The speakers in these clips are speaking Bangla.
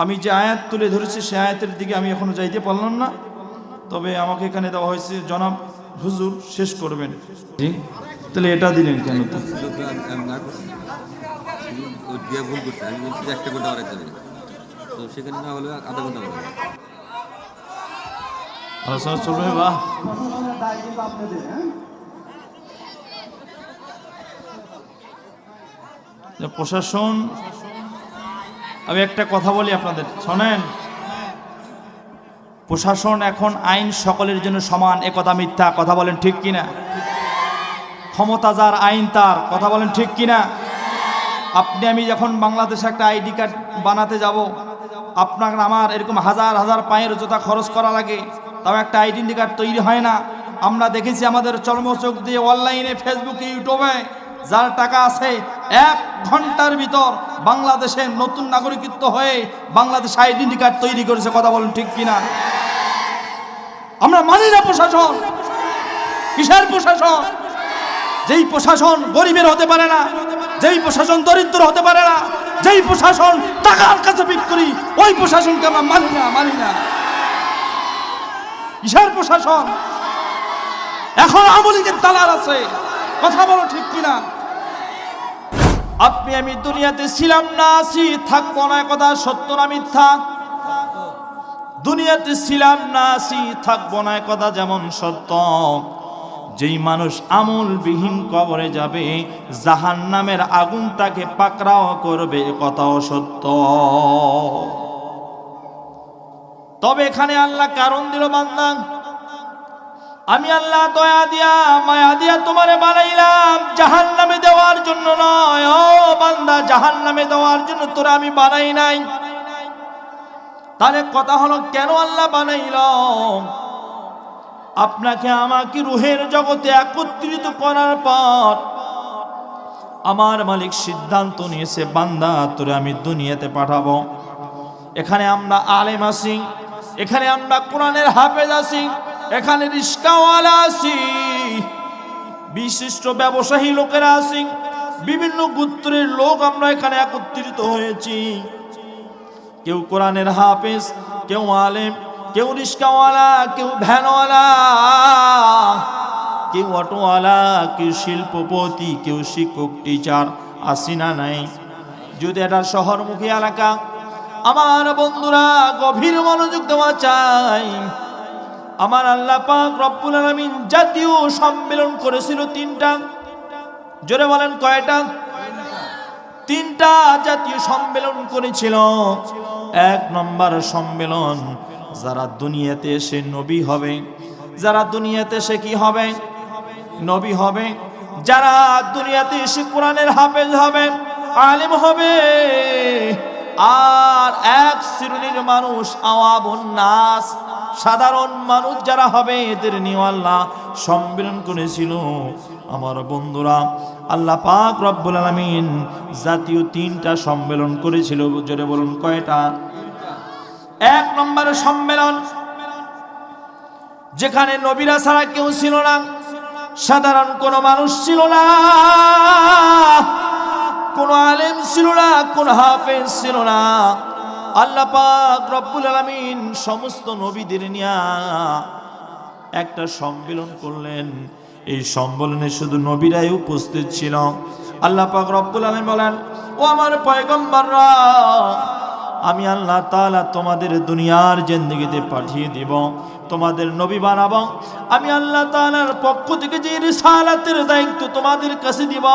আমি যে আয়াত তুলে ধরেছি সে আয়াতের দিকে আমি এখনো যাইতে পারলাম না, তবে আমাকে এখানে দেওয়া হয়েছে জনাব হুজুর শেষ করবেন। তাহলে এটা দিলেন কেন? তো সেখানে না হলে আধা ঘন্টা আলোচনা চলবে। বাহ, প্রশাসন, আমি একটা কথা বলি আপনাদের শোনেন। প্রশাসন এখন আইন সকলের জন্য সমান, এ কথা মিথ্যা, কথা বলেন ঠিক কিনা? ক্ষমতা যার আইন তার, কথা বলেন ঠিক কিনা? আপনি আমি যখন বাংলাদেশে একটা আইডি কার্ড বানাতে যাব, আপনার আমার এরকম হাজার হাজার পায়ের জোতা খরচ করা লাগে, তাও একটা আইডেন্টি কার্ড তৈরি হয় না। আমরা দেখেছি আমাদের চর্মচোখ দিয়ে অনলাইনে, ফেসবুকে, ইউটিউবে যার টাকা আছে 1 ঘন্টার ভিতর বাংলাদেশে নতুন নাগরিকত্ব হয়ে বাংলাদেশ আইডেন্টি কার্ড তৈরি করেছে, কথা বলেন ঠিক কিনা? আমরা মানি না প্রশাসন। কিসের প্রশাসন? যেই প্রশাসন গরিবের হতে পারে না, যেই প্রশাসন দরিদ্র হতে পারে না, যেই প্রশাসন টাকার কাছে বিক্রি, ওই প্রশাসনকে আমরা মানি না। কিসের প্রশাসন? এখন আওয়ামী লীগের দালাল আছে, কথা বলো ঠিক কিনা? আপনি আমি দুনিয়াতে ছিলাম না, আছি, থাকবো না, কথা সত্য না মিথ্যা? দুনিয়াতে ছিলাম না, আছি, থাকবো না, কথা যেমন সত্য। যেই মানুষ আমলবিহীন কবরে যাবে, জাহান্নামের আগুন তাকে পাকড়াও করবে, কথাও সত্য। তবে এখানে আল্লাহ কারণ দিল, বান্দা আমি আল্লাহ দয়া দিয়া মায়া দিয়া তোমারে বানাইলাম জাহান্নামে দেওয়ার জন্য নয়। ও বান্দা, জাহান্নামে দেওয়ার জন্য তোরা আমি বানাই নাই। তাহলে কথা হলো, কেন আল্লাহ বানাইল? আপনাকে আমাকে রুহের জগতে একত্রিত করার পর আমার মালিক সিদ্ধান্ত নিয়েছে, বান্দা তোরে আমি দুনিয়াতে পাঠাবো। এখানে আমরা আলেম আছি, এখানে আমরা কোরআনের হাফেজ আছি, এখানে রিস্কাওয়ালা আছি, বিশিষ্ট ব্যবসায়ী লোকেরা আছি, বিভিন্ন গোত্রের লোক আমরা এখানে একত্রিত হয়েছি। কেউ কোরআনের হাফেজ, কেউ আলেম, কেউ রিস্কাওয়ালা, কেউ ভ্যানওয়ালা, কেউ অটোওয়ালা, কেউ শিল্পপতি, কেউ শিক্ষক, টিচার, আসি না নাই? যদি এটা শহরমুখী এলাকা, আমার বন্ধুরা গভীর মনোযোগ দেওয়া চাই। আমার আল্লাহ পাক রব্বুল আলামিন জাতীয় সম্মেলন করেছিল 3টা। জোরে বলেন কয়টা? 3টা জাতীয় সম্মেলন করেছিল। 1 নম্বর সম্মেলন, যারা দুনিয়াতে এসে নবী হবে, যারা দুনিয়াতে এসে কি হবে? নবী হবে। যারা দুনিয়াতে এসে কোরআনের হাফেজ হবে, আলেম হবে। আর 1 শ্রেণীর মানুষ, আওয়ামুন নাস, সাধারণ মানুষ যারা হবে, এদের নিয়ে আল্লাহ সম্মেলন করেছিল। আমার বন্ধুরা, আল্লাহ পাক রব্বুল আলামিন জাতীয় 3টা সম্মেলন করেছিল। জোরে বলুন কয়টা? 1 নম্বর সম্মেলন, যেখানে নবীরা ছাড়া কেউ ছিল না, সাধারণ কোন মানুষ ছিল না, কোন আলেম ছিল না, কোন হাফেজ ছিল না। আল্লাহ পাক রব্বুল আলামিন সমস্ত নবীদের নিয়ে একটা সম্মেলন করলেন। এই সম্মেলনে শুধু নবীরাই উপস্থিত ছিল। আল্লাহ পাক রব্বুল আলামিন বলেন, ও আমার পয়গম্বররা, আমি আল্লাহ তাআলা তোমাদের দুনিয়ার জিন্দেগিতে পাঠিয়ে দিব, তোমাদের নবী বানাবো। আমি আল্লাহ তাআলার পক্ষ থেকে যে রিসালাতের দায়িত্ব তোমাদের কাছে দিব,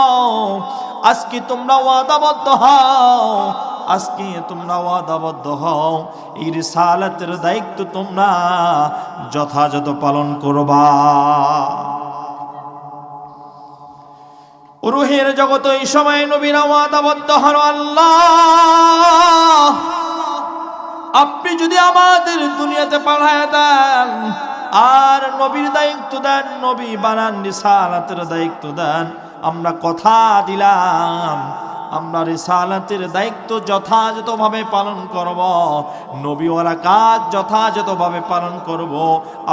আজকে তোমরা ওয়াদাবদ্ধ হও, আজকে তোমরা ওয়াদাবদ্ধ হও, এই রিসালাতের দায়িত্ব তোমরা যথাযথ পালন করবা। রূহের জগতে এই সময় নবীরা ওয়াদাবদ্ধ হন, আল্লাহ আপনি যদি আমাদের দুনিয়াতে পাঠায় দেন, আর নবীর দায়িত্ব দেন, নবী বানান, রিসালাতের দায়িত্ব দেন, আমরা কথা দিলাম আমরা রিসালাতের দায়িত্ব যথাযথভাবে পালন করব, নবীওয়ালা কাজ যথাযথভাবে পালন করব,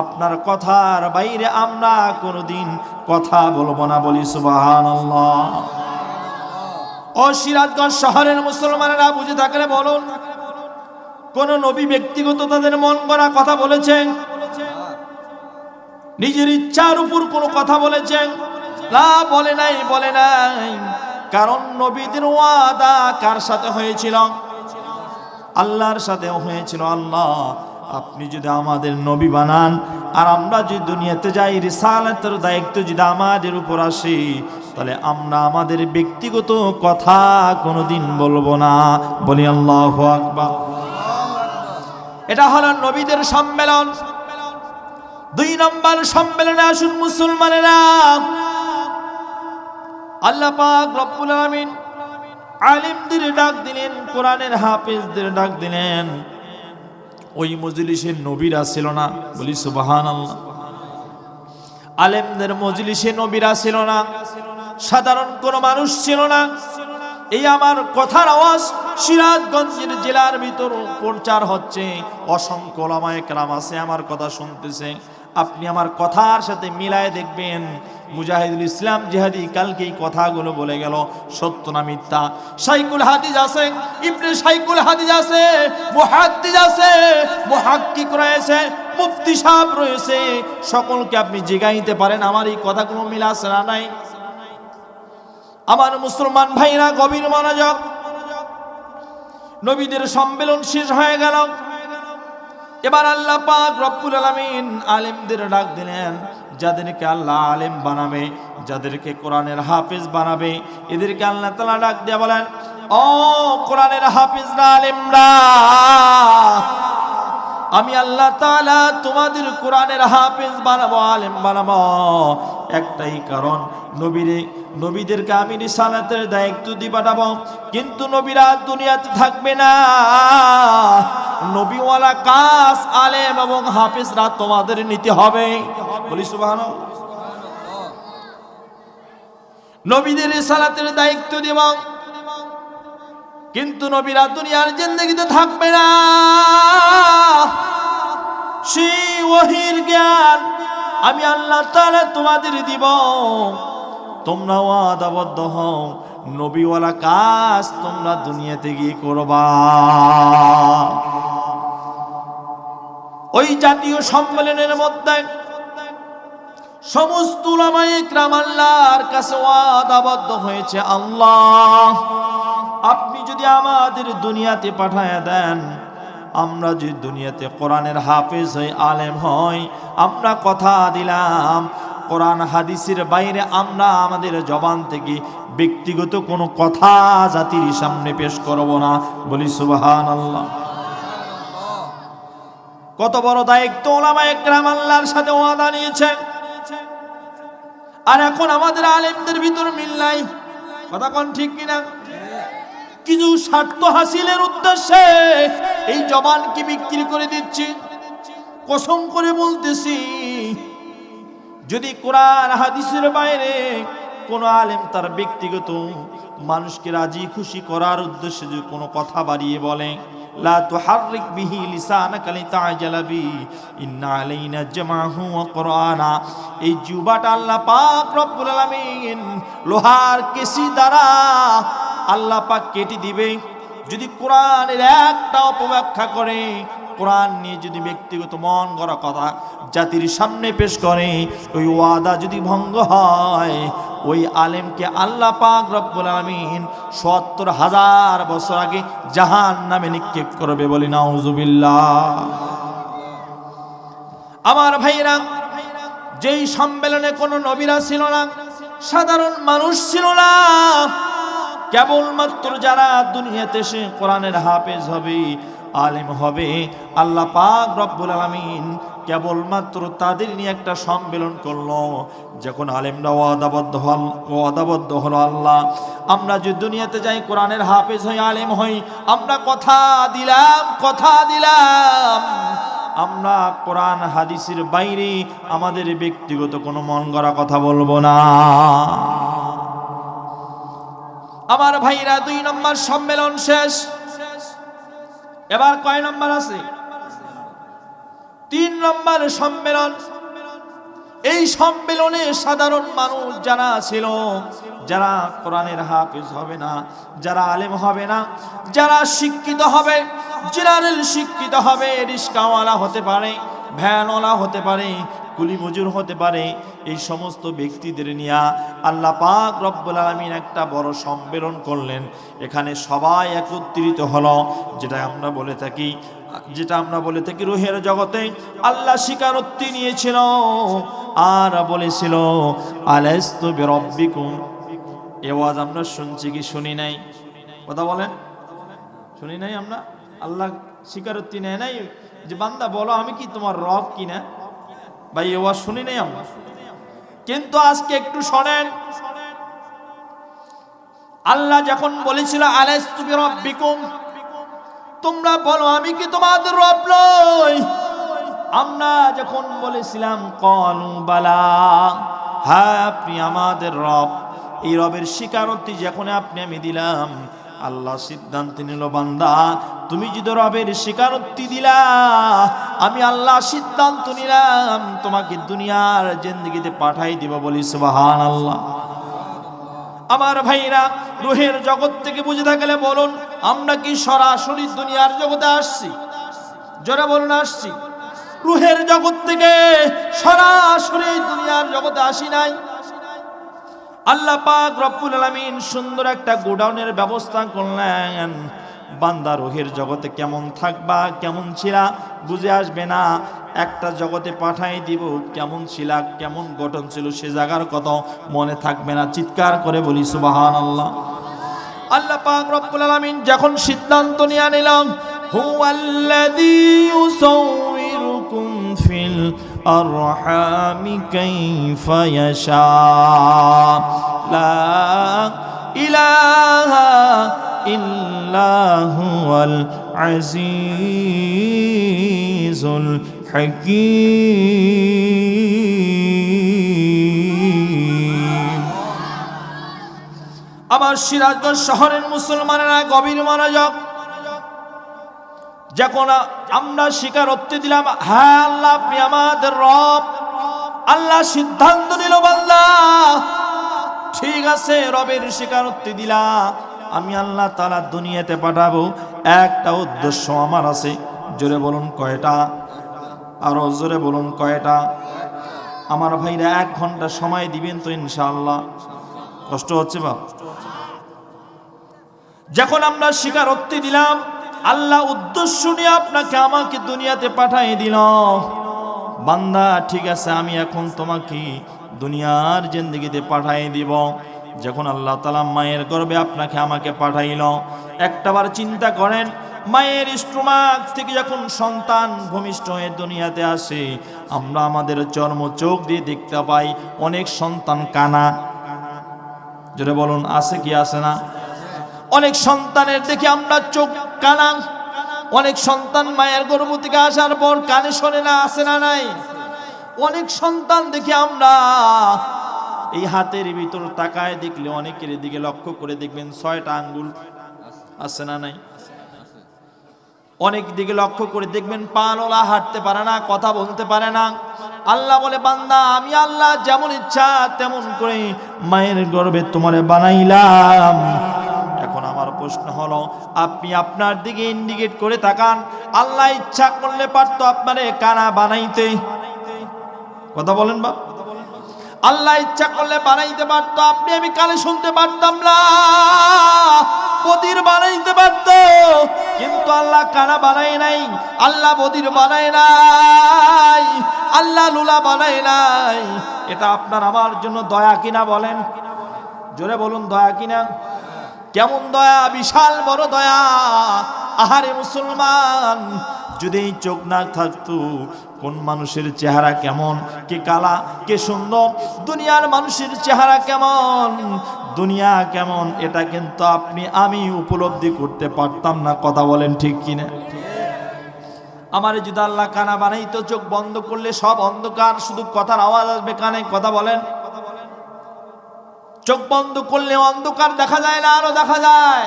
আপনার কথার বাইরে আমরা কোনোদিন কথা বলবো না। বলি সুবহানাল্লাহ। ও সিরাজগঞ্জ শহরের মুসলমানেরা বুঝে থাকলে বলুন, কোন নবী ব্যক্তিগত তাদের মন গড়া কথা বলেছেন? নিজের ইচ্ছার উপর কোনো কথা বলেছেন? না, বলে নাই, বলে নাই। কারণ নবীদের ওয়াদা কার সাথে হয়েছিল? আল্লাহর সাথে হয়েছিল। আল্লাহ, আপনি যদি আমাদের নবী বানান আর আমরা যদি দুনিয়াতে যাই, রিসালাতের দায়িত্ব যদি আমাদের উপর আসে, তাহলে আমরা আমাদের ব্যক্তিগত কথা কোনোদিন বলবো না। বলি আল্লাহু আকবার। এটা হলো নবীদের সম্মেলন। 2 নম্বর সম্মেলনে আসুন মুসলমানেরা। আল্লাহ পাক রব্বুল আলামিন আলিমদের ডাক দিলেন, কোরআনের হাফেজদের ডাক দিলেন। ওই মজলিসে নবীরা ছিল না। বলি সুবহানাল্লাহ। আলেমদের মজলিসে নবীরা ছিল না, সাধারণ কোনো মানুষ ছিল না। এই আমার কথার আওয়াজ সিরাজগঞ্জের জেলার ভিতর প্রচার হচ্ছে। অসংখ্য ওলামায়ে কেরাম আছে, আমার কথা শুনতেছে। আপনি আমার কথার সাথে মিলায় দেখবেন, মুজাহিদুল ইসলাম জিহাদি কালকে এই কথাগুলো বলে গেল, সত্য না মিথ্যা? শাইখুল হাদিস আছে, ইবনে শাইখুল হাদিস আছে, মুহাদ্দিস আছে, মুহাক্কিক রয়েছে, মুফতি সাহেব রয়েছে। সকলকে আপনি জিগাইতে পারেন আমার এই কথাগুলো মিল আছে না নাই? আমার মুসলমান ভাইরা গভীর মনোযোগ। নবীদের সম্মেলন শেষ হয়ে গেল। এবার আল্লাহ পাক রব্বুল আলামিন আলেমদের ডাক দিলেন। যাদেরকে আল্লাহ আলেম বানাবে, যাদেরকে কোরআনের হাফেজ বানাবে, এদেরকে আল্লাহ তাআলা ডাক দিয়ে বলেন, ও কোরআনের হাফেজরা, আলেমরা, আমি আল্লাহ তাআলা তোমাদের কোরআনের হাফেজ বানাবো, আলেম বানাবো। একটাই কারণ, নবীদেরকে আমি রিসালাতের দায়িত্ব দিয়ে পাঠাবো, কিন্তু নবীরা দুনিয়াতে থাকবে না। নবীওয়ালা কাজ আলেম এবং হাফেজরা তোমাদের নিতে হবে। বলি সুবহানাল্লাহ। নবীদের রিসালাতের দায়িত্ব দেব, কিন্তু নবীরা দুনিয়ার জিন্দেগিতে থাকবে না। সেই ওহীর জ্ঞান আমি আল্লাহ তাআলা তোমাদের দিব। তোমরা ওয়াদাবদ্ধ হও, নবীওয়ালা কাজ তোমরা দুনিয়াতে গিয়ে করবা। ওই জাতীয় সম্মেলনের মধ্যে সমস্ত উলামায়ে কেরাম আল্লাহর কাছে ওয়াদাবদ্ধ হয়েছে, আল্লাহ আপনি যদি আমাদের দুনিয়াতে পাঠায়া দেন, আমরা যদি দুনিয়াতে কোরআনের হাফেজ হই, আলেম হই, আমরা কথা দিলাম কোরআন হাদিসের বাইরে আমরা আমাদের জবান থেকে ব্যক্তিগত কোনো কথা জাতির সামনে পেশ করব না। বলি সুবহানাল্লাহ। কত বড় দায়িত্ব উলামায়ে কেরাম আল্লাহর সাথে ওয়াদা নিয়েছেন। আর এখন আমাদের আলেমদের ভিতর মিল নাই। কথা কোন ঠিক কিনা? কিছু স্বার্থ হাসিলের উদ্দেশ্যে এই জবানকে বিক্রি করে দিচ্ছি। কসম করে বলতেছি, যদি কোরআন হাদিসের বাইরে কোন আলেম তার ব্যক্তিগত মানুষকে রাজি খুশি করার উদ্দেশ্যে যদি কোনো কথা বাড়িয়ে বলে, লা তুহাররিক বিহি লিসানাকা লিতা'জালা বি ইন্না আলাইনা জামাহু ওয়া কুরআনা, এই জুবাটা আল্লাহ পাক রব্বুল আলামিন লোহার কেসি দ্বারা আল্লাহ পাক কেটে দিবে। যদি কোরআনের একটা অপব্যাখ্যা করে, কোরআন নিয়ে যদি ব্যক্তিগত মন গড়া কথা জাতির সামনে পেশ করে, ওই ওয়াদা যদি ভঙ্গ হয়, ওই আলেমকে আল্লাহ পাক রব্বুল আলামিন ৭০,০০০ বছর আগে জাহান্নামে নিক্ষেপ করবে। বলি নাউজুবিল্লাহ। আমার ভাইরা, যেই সম্মেলনে কোনো নবীরা ছিল না, সাধারণ মানুষ ছিল না, কেবলমাত্র যারা দুনিয়াতে এসে কোরআনের হাফেজ হবে, আলেম হবে, আল্লাহ পাক রব্বুল আলামিন কেবলমাত্র তাদের নিয়ে একটা সম্মেলন করলো। যখন আলেমরা ওয়াদাবদ্ধ হলো, আল্লাহ আমরা যে দুনিয়াতে যাই, কোরআনের হাফেজ হই, আলেম হই, আমরা কথা দিলাম আমরা কোরআন হাদিসের বাইরে আমাদের ব্যক্তিগত কোনো মন গড়া কথা বলবো না। আমার ভাইরা, 2 নম্বর সম্মেলন শেষ। এবার কয় নম্বর আছে? 3 নম্বর সম্মেলন। এই সম্মেলনে সাধারণ মানুষ যারা ছিল, যারা কোরআনের হাফেজ হবে না, যারা আলেম হবে না, যারা শিক্ষিত হবে, জেনারেল শিক্ষিত হবে, রিস্কাওয়ালা হতে পারে, ভ্যানওয়ালা হতে পারে, কুলি মজুর হতে পারে, এই সমস্ত ব্যক্তিদের নিয়ে আল্লাহ পাক রব্বুল আলামিন একটা বড় সম্মেলন করলেন। এখানে সবাই একত্রিত হলো। যেটা আমরা বলে থাকি রুহের জগতে আল্লাহ স্বীকারোক্তি নিয়েছিল আর বলেছিল আলাস্তু বিরাব্বিকুম। এই আওয়াজ আমরা শুনছি কি শুনি নাই? কথা বলেন, শুনি নাই আমরা? আল্লাহ স্বীকারোক্তি নেয় নাই যে বান্দা বলো আমি কি তোমার রব কিনা? ভাই এই আওয়াজ শুনি নাই আমরা। কিন্তু আজকে একটু শোনেন, আল্লাহ যখন বলেছিল আলাস্তু বিরাব্বিকুম, তোমরা বলো আমি কি তোমাদের রব নই? আমরা যখন বলেছিলাম ক্বালু বালা, হ্যাঁ আপনি আমাদের রব, এই রবের স্বীকারোক্তি যখন আমি দিলাম, আল্লাহ সিদ্ধান্ত নিল বান্দা তুমি যদি রবের স্বীকারোক্তি দিলা, আমি আল্লাহ সিদ্ধান্ত নিলাম তোমাকে দুনিয়ার জিন্দেগিতে পাঠাই দিব। বলি সুবহানাল্লাহ। আমার ভাইরা, রুহের জগৎ থেকে বুঝে থাকলে বলুন, আমরা কি সরাসরি দুনিয়ার জগতে আসছি? জোরে বলুন আসছি। রুহের জগৎ থেকে সরাসরি দুনিয়ার জগতে আসি নাই। আল্লাহ পাক রব্বুল আলামিন সুন্দর একটা গোডাউনের ব্যবস্থা করলেন। বান্দা রুহের জগতে কেমন থাকবা, কেমন ছিলা বুঝে আসবে না, একটা জগতে পাঠাই দিব কেমন ছিলা, কেমন গঠন ছিল, সে জায়গার কথা মনে থাকবে না। চিৎকার করে বলি সুবহানাল্লাহ। আল্লাহ পাক রব্বুল আলামিন যখন সিদ্ধান্ত নিয়ে নিলাম হুয়াল্লাযী ইউসাউইরুকুম ফিল আরহামি কাইফা ইয়াশা লা ইলাহা ইল্লা হুয়াল আজিজুল হাকীম। আমার সিরাজগঞ্জ শহরের মুসলমানেরা গভীর মনোযোগ। যখন আমরা স্বীকারোক্তি দিলাম হ্যাঁ আল্লাহ আপনি আমাদের রব, আল্লাহ সিদ্ধান্ত নিল বান্দা ঠিক আছে রবের স্বীকারোক্তি দিলা, আমি আল্লাহ তাআলা দুনিয়াতে পাঠাবো, একটা উদ্দেশ্য আমার আছে। জোরে বলুন কয়টা? আরো জোরে বলুন কয়টা? আমার ভাইরা 1 ঘন্টা সময় দিবেন তো ইনশাআল্লাহ? কষ্ট হচ্ছে বাপ? যখন আমরা স্বীকারোক্তি দিলাম আল্লাহ উদ্দেশ্য নিয়ে আপনাকে আমাকে দুনিয়াতে পাঠিয়ে দিল, বান্দা ঠিক আছে আমি এখন তোমাকে দুনিয়ার জিন্দেগিতে পাঠিয়ে দিব। যখন আল্লাহ তাআলা মায়ের গর্ভে আপনাকে আমাকে পাঠাইল, একটাবার চিন্তা করেন, মায়ের স্টোমাক থেকে যখন সন্তান ভূমিষ্ঠ হয়ে দুনিয়াতে আসে, আমরা আমাদের চর্ম চোখ দিয়ে দেখতে পাই অনেক সন্তান কানা। যেটা বলুন আছে কি আছে না? অনেক সন্তানের দেখি আমরা চোখ কানা, অনেক সন্তান মায়ের গর্ভ থেকে আসার পর কানে শোনে না, আছে না নাই? অনেক সন্তান দেখি আমরা এই হাতের ভিতর তাকায় দেখলে অনেকের দিকে লক্ষ্য করে দেখবেন 6টা আঙ্গুল, আছে না নাই? অনেক দিকে লক্ষ্য করে দেখবেন পালওয়ালা, হাঁটতে পারে না, কথা বলতে পারে না। আল্লাহ বলে বান্দা আমি আল্লাহ যেমন ইচ্ছা তেমন করে মায়ের গর্ভে তোমারে বানাইলাম। এখন আমার প্রশ্ন হলো আপনি আপনার দিকে ইন্ডিকেট করে তাকান, আল্লাহ ইচ্ছা করলে পারতো আপনারে কানা বানাইতে। কথা বলেন বা? আল্লাহ ইচ্ছা করলে বানাইতে পারতো, আপনি আমি কানে শুনতে পারতাম না, বধির বানাইতে পারতো, কিন্তু আল্লাহ কানা বানায় নাই, আল্লাহ বধির বানায় নাই, আল্লাহ লুলা বানায় নাই। এটা আপনার আমার জন্য দয়া কিনা বলেন? জোরে বলুন দয়া কিনা? কেমন দয়া? বিশাল বড় দয়া। আহারে মুসলমান, যদি এই চোখ না থাকতো কোন মানুষের চেহারা কেমন, কে কালা কে সুন্দর, দুনিয়ার মানুষের চেহারা কেমন, দুনিয়া কেমন, এটা কিন্তু আপনি আমি উপলব্ধি করতে পারতাম না। কথা বলেন ঠিক কিনা? আমার যদি আল্লাহ কানা বানাইতো, চোখ বন্ধ করলে সব অন্ধকার, শুধু কথার আওয়াজ আসবে কানে। কথা বলেন? চোখ বন্ধ করলে অন্ধকার দেখা যায় না, আলো দেখা যায়?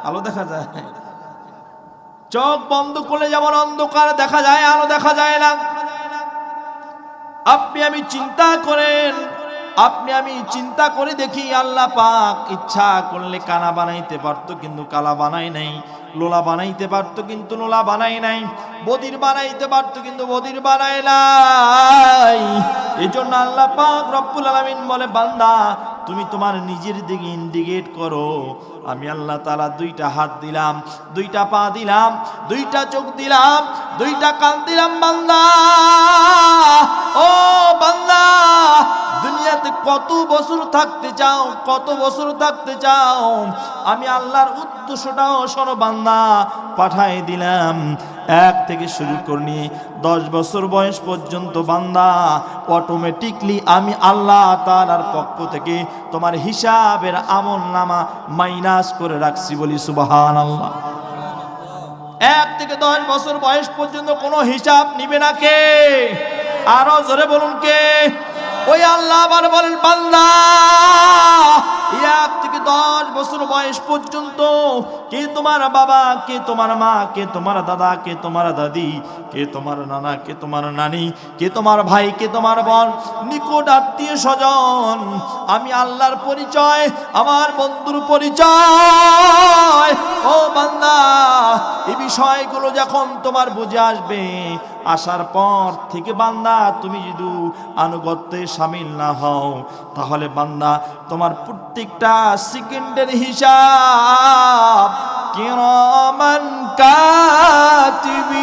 আলো দেখা যায়। চোখ বন্ধ করলে যেমন অন্ধকার দেখা যায়, আলো দেখা যায় না। আপনি আমি চিন্তা করেন, আপনি আমি চিন্তা করে দেখি, আল্লাহ পাক ইচ্ছা করলে কানা বানাইতে পারতো, কিন্তু কালা বানাই নাই। লোলা বানাইতে পারতো কিন্তু লোলা বানাই নাই, বদির বানাইতে পারতো কিন্তু বদির বানাই নাই। এই জন্য আল্লাহ পাক রব্বুল আলামিন বলে, বান্দা তুমি তোমার নিজের দিকে ইন্ডিকেট করো। আমি আল্লাহ তাআলা দুইটা হাত দিলাম, দুইটা পা দিলাম, দুইটা চোখ দিলাম, দুইটা কান দিলাম। বান্দা, ও বান্দা, দুনিয়াতে কত বছর থাকতে চাও, কত বছর থাকতে চাও? আমি আল্লাহর উদ্দেশ্যটাও শোনো বান্দা, পাঠাই দিলাম। 1 থেকে শুরু করে 10 বছর বয়স পর্যন্ত বান্দা অটোমেটিকলি আমি আল্লাহ তাআলার পক্ষ থেকে তোমার হিসাবের আমলনামা মাইনাস করে রাখছি। বলি সুবহানাল্লাহ। 1 থেকে 10 বছর বয়স পর্যন্ত কোনো হিসাব নিবে না কে? আরো জোরে বলুন কে? ওই আল্লাহ আবার বলেন, বান্দা 1 থেকে 10 বছর বয়স পর্যন্ত কে তোমার বাবা, কে তোমার মা, কে তোমার দাদা, কে তোমার দাদি, কে তোমার নানা, কে তোমার নানি, কে তোমার ভাই, কে তোমার বোন, নিকট আত্মীয় স্বজন, আমি আল্লাহর পরিচয়, আমার বন্ধুর পরিচয়। ও বান্দা, এই বিষয়গুলো যখন তোমার বুঝে আসবে, আসার পর থেকে বান্দা তুমি যদি আনুগত্যে শামিল না হও, তাহলে বান্দা তোমার প্রত্যেকটা সেকেন্ডের হিসাব কিরামান কাতিবিন,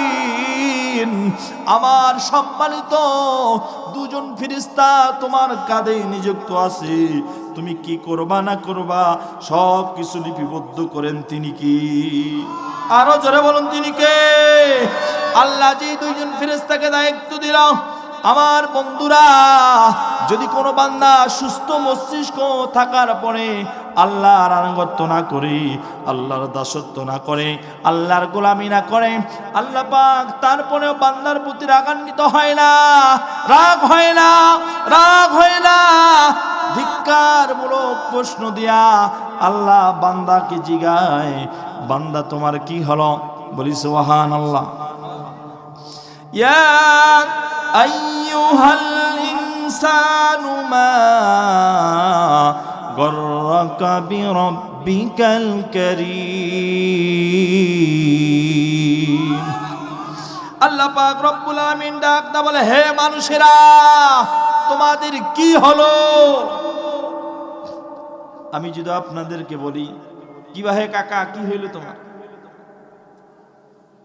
আমার সম্মানিত 2 জন ফেরেশতা তোমার কাঁধে নিযুক্ত আছে। তুমি কি করবা না করবা সব কিছু লিপিবদ্ধ করেন তিনি কি? আরো জোরে বলুন তিনি কে? আল্লাহ যে 2 জন ফেরেশতাকে দায়িত্ব দিল, আমার বন্ধুরা, যদি কোনো বান্দা সুস্থ মস্তিষ্ক থাকার পরে আল্লাহর আনুগত্য না করে, আল্লাহর দাসত্ব না করে, আল্লাহর গোলামি না করে, আল্লাহ পাক তারপরেও বান্দার প্রতি রাগান্বিত হয় না, রাগ হয় না, রাগ হয় না। ধিক্কারমূলক প্রশ্ন দিয়া আল্লাহ বান্দাকে জিগায়, বান্দা তোমার কি হলো? বলি সুবহানাল্লাহ। ইয়া আইয়ুহাল ইনসানু মা গররাকা বিরাব্বিকাল কারীম। আল্লাহ পাক রব্বুল আলামিন ডাক দা বলে, হে মানুষেরা, তোমাদের কি হলো? আমি যদি আপনাদেরকে বলি, কি ভাই কাকা কি হইল তোমার,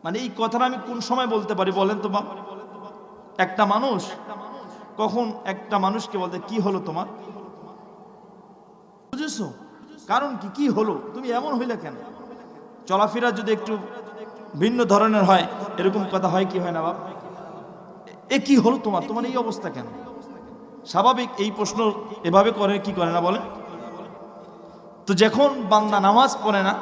মানে এই কথাটা আমি কোন সময় বলতে পারি বলেন তো? একটা মানুষ কখন একটা মানুষকে বলতে কি হলো তোমার, বুঝেছো? কারণ কি, কি হলো, তুমি এমন হইলে কেন? চলাফেরা যদি একটু ভিন্ন ধরনের হয়, এরকম কথা হয় কি হয় না বাপ? এ কি হলো তোমার, তোমার এই অবস্থা কেন? স্বাভাবিক এই প্রশ্ন এভাবে করে কি করে না বলে? তো যখন বান্দা নামাজ পড়ে না,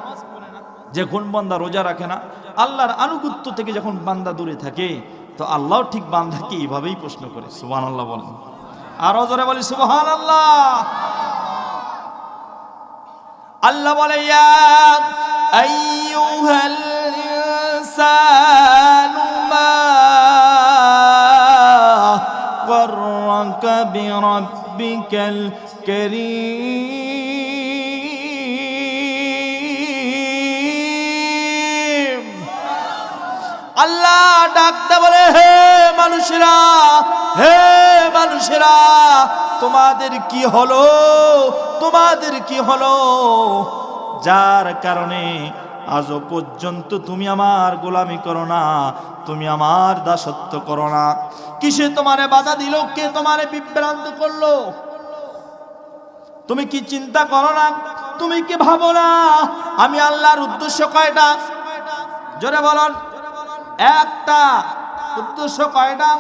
যখন বান্দা রোজা রাখে না, আল্লাহর আনুগত্য থেকে যখন বান্দা দূরে থাকে, তো আল্লাহ ঠিক বান্দাকে এইভাবেই প্রশ্ন করে। সুবহানাল্লাহ বলেন, আরো জোরে বলি সুবহানাল্লাহ। আল্লাহ বলে, ইয়া আইয়ুহাল ইনসানু মা গররাকা বিরাব্বিকাল কারীম। আল্লাহ ডাকতে বলে, হে মানুষেরা, হে মানুষেরা, তোমাদের কি হলো, তোমাদের কি হলো, যার কারণে আজও পর্যন্ত তুমি আমার গোলামি করো না, তুমি আমার দাসত্ব করো না? কিসে তোমারে বাধা দিল, কে তোমারে বিভ্রান্ত করলো? তুমি কি চিন্তা করো না? তুমি কি ভাবো না আমি আল্লাহর উদ্দেশ্য কয়টা? জোরে বলুন, একটা। উদ্দেশ্য কয়টা?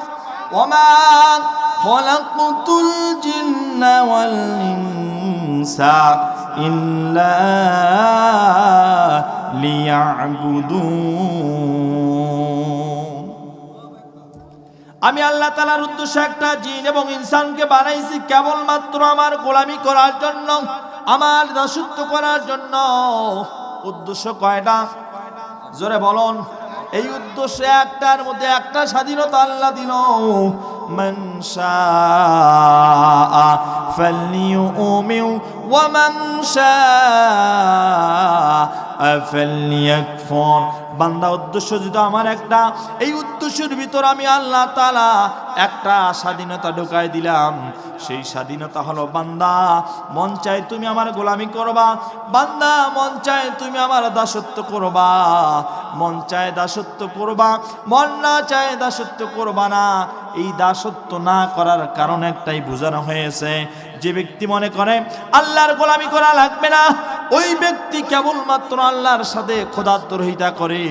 ওমা খলাকতুল জিন্না ওয়াল ইনসা ইল্লা লিয়াবুদুন। আমি আল্লাহ তাআলার উদ্দেশ্য একটা, জিন এবং ইনসানকে বানাইছি কেবলমাত্র আমার গোলামি করার জন্য, আমার দাসত্ব করার জন্য। উদ্দেশ্য কয়টা? জোরে বলুন। এই উদ্দেশ্য একটার মধ্যে একটা স্বাধীনতা আল্লাহ দিল, মান শাআ ফালইউমিন ওয়া মান শাআ ফালইয়াকফুর। বান্দা উদ্দেশ্য যদি আমার একটা, এই উদ্দেশ্যের ভিতর আমি আল্লাহ তাআলা একটা স্বাধীনতা ঢুকাই দিলাম। সেই স্বাধীনতা হলো বান্দা মন চায় তুমি আমার গোলামি করবা, বান্দা মন চায় তুমি আমার দাসত্ব করবা, মন চায় দাসত্ব করবা, মন না চায় দাসত্ব করবা না। এই দাসত্ব না করার কারণ একটাই বোঝানো হয়েছে, যে ব্যক্তি মনে করে আল্লাহর গোলামি করা লাগবে না, ওই ব্যক্তি কেবলমাত্র আল্লাহর সাথে খোদাদ্রোহিতা করে,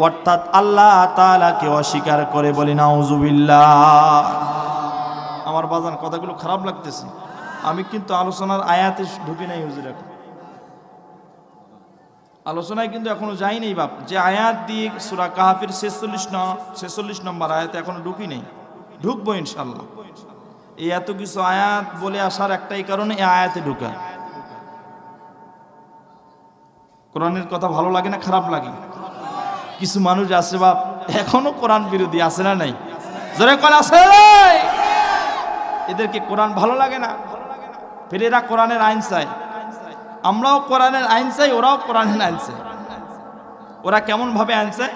অর্থাৎ আল্লাহ তাআলাকে অস্বীকার করে। বলি নাউজুবিল্লাহ। আমার বাজান কথাগুলো খারাপ লাগতেছে, আমি কিন্তু আলোচনার আয়াতে ঢুকি নাই হুজুর, এখন আলোচনায় কিন্তু এখনো যাইনি বাপ। যে আয়াত দিয়ে সূরা কাহফের 46 নম্বর আয়াতে এখনো ঢুকি নেই, ঢুকবো ইনশাআল্লাহ। এই এত কিছু আয়াত বলে আসার একটাই কারণে এই আয়াতে ঢুকা। কোরআনের কথা ভালো লাগে না খারাপ লাগে? কিছু মানুষ আছে বাপ এখনো কোরআন বিরোধী, আছে না নাই? জোরে কোন আছে? এদেরকে কোরআন ভালো লাগে না, ফের এরা কোরআনের আইন চায়। আমরাও কোরআনের আইন চাই, ওরাও কোরআনের আইন চাই। ওরা কেমন ভাবে আইন চায়?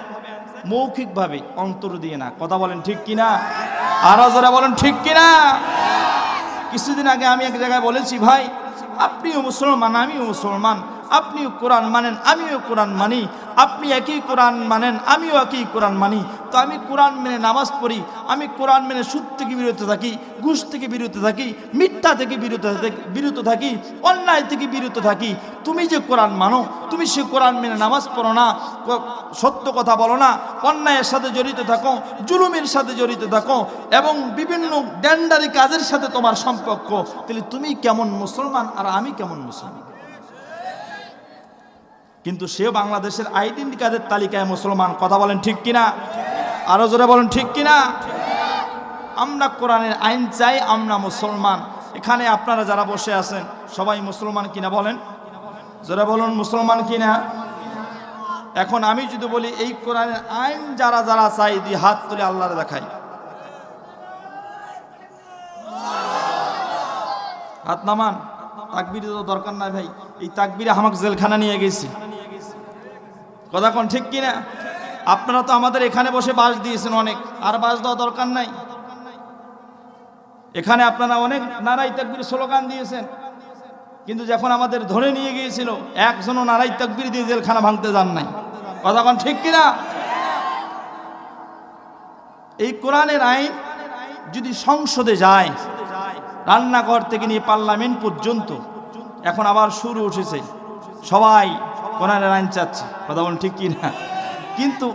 মৌখিক ভাবে, অন্তর দিয়ে না। কথা বলেন ঠিক কিনা? আরো যারা বলেন ঠিক কিনা? কিছুদিন আগে আমি এক জায়গায় বলেছি, ভাই আপনিও মুসলমান আমিও মুসলমান, আপনিও কোরআন মানেন আমিও কোরআন মানি, আপনি একই কোরআন মানেন আমিও একই কোরআন মানি, তো আমি কোরআন মেনে নামাজ পড়ি, আমি কোরআন মেনে সুদ থেকে বিরত থাকি, ঘুষ থেকে বিরত থাকি, মিথ্যা থেকে বিরত থাকি, অন্যায় থেকে বিরত থাকি। তুমি যে কোরআন মানো, তুমি সে কোরআন মেনে নামাজ পড়ো না, সত্য কথা বলো না, অন্যায়ের সাথে জড়িত থাকো, জুলুমের সাথে জড়িত থাকো, এবং বিভিন্ন ড্যান্ডারি কাজের সাথে তোমার সম্পর্ক, তাহলে তুমি কেমন মুসলমান আর আমি কেমন মুসলমান? কিন্তু সে বাংলাদেশের আইডেন্টি কার্ডের তালিকায় মুসলমান। কথা বলেন ঠিক কিনা? আরো জোরে বলেন ঠিক কিনা? আমরা কোরআনের আইন চাই, আমরা মুসলমান। এখানে আপনারা যারা বসে আছেন সবাই মুসলমান কিনা বলেন? জোরে বলুন মুসলমান কিনা? এখন আমি যদি বলি এই কোরআনের আইন যারা যারা চাই, দিয়ে হাত তুলে আল্লাহরে দেখাই, হাত নামান। তাকবীর তো দরকার নাই ভাই, এই তাকবীরে আমাকে জেলখানা নিয়ে গেছি। কথা কোন ঠিক কিনা? আপনারা তো আমাদের এখানে বসে বাস দিয়েছেন অনেক, আর বাস দেওয়া দরকার নাই। এখানে আপনারা অনেক নারাই তাকবীর স্লোগান দিয়েছেন, কিন্তু যখন আমাদের ধরে নিয়ে গিয়েছিল একজনও নারাই তাকবীর দিয়ে জেলখানা ভাঙতে যান নাই। কথা কোন ঠিক কিনা? এই কোরআনের আইন যদি সংসদে যায়, রান্নাঘর থেকে নিয়ে পার্লামেন্ট পর্যন্ত এখন আবার শুরু উঠেছে, সবাই কোরআনের আইন চাচ্ছে। কথা বলেন ঠিক কিনা? কিন্তু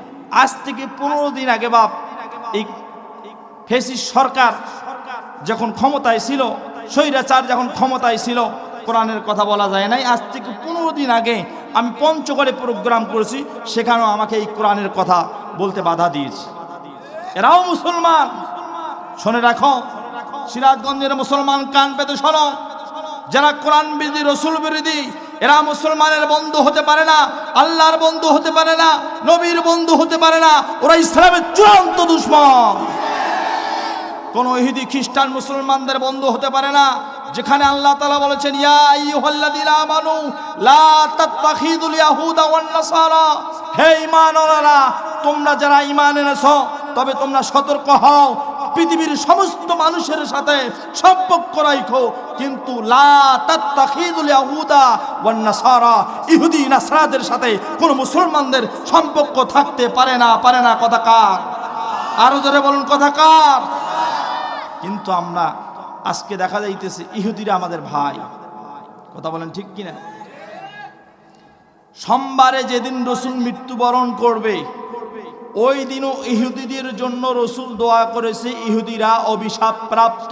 আজ থেকে 15 দিন আগে বাপ, এই ফ্যাসিস্ট সরকার যখন ক্ষমতায় ছিল, স্বৈরাচার যখন ক্ষমতায় ছিল, কোরআনের কথা বলা যায় নাই। আজ থেকে 15 দিন আগে আমি পঞ্চগড়ে প্রোগ্রাম করেছি, সেখানেও আমাকে এই কোরআনের কথা বলতে বাধা দিয়েছে। এরাও মুসলমান, শুনে রাখো, সিরাজগঞ্জের মুসলমান কান পেতে শোনো, যারা কোরআন বিরোধী, রসুল বিরোধী, এরা মুসলমানের বন্ধু হতে পারে না, আল্লাহর বন্ধু হতে পারে না, নবীর বন্ধু হতে পারে না। ওরা ইসলামের চূড়ান্ত দুশমন। কোন ইহুদি খ্রিস্টান মুসলমানদের বন্ধু হতে পারে না। যেখানে আল্লাহ তাআলা বলেছেন, ইয়া আইয়ুহাল্লাযীনা আমানু লা তাত্তাখিযুল ইয়াহুদা ওয়ান নাসারা, হে ঈমানওয়ালারা, তোমরা যারা ঈমান এনেছো তবে তোমরা সতর্ক হও, পৃথিবীর সমস্ত মানুষের সাথে সম্পর্ক রাখো, কিন্তু লা তাত্তাখিযুল ইয়াহুদা ওয়ান নাসারা, ইহুদি নাসরাদের সাথে কোন মুসলমানদের সম্পর্ক থাকতে পারে না। পারে না। কথা কার? আরো জোরে বলুন কথা কার? কিন্তু আমরা আজকে দেখা যাইতেছে ইহুদিরা আমাদের ভাই। কথা বলেন ঠিক কিনা? সোমবারে যেদিন রসুল মৃত্যুবরণ করবে, ওই দিনও ইহুদিদের জন্য রসুল দোয়া করেছে, ইহুদিরা অভিশাপ প্রাপ্ত,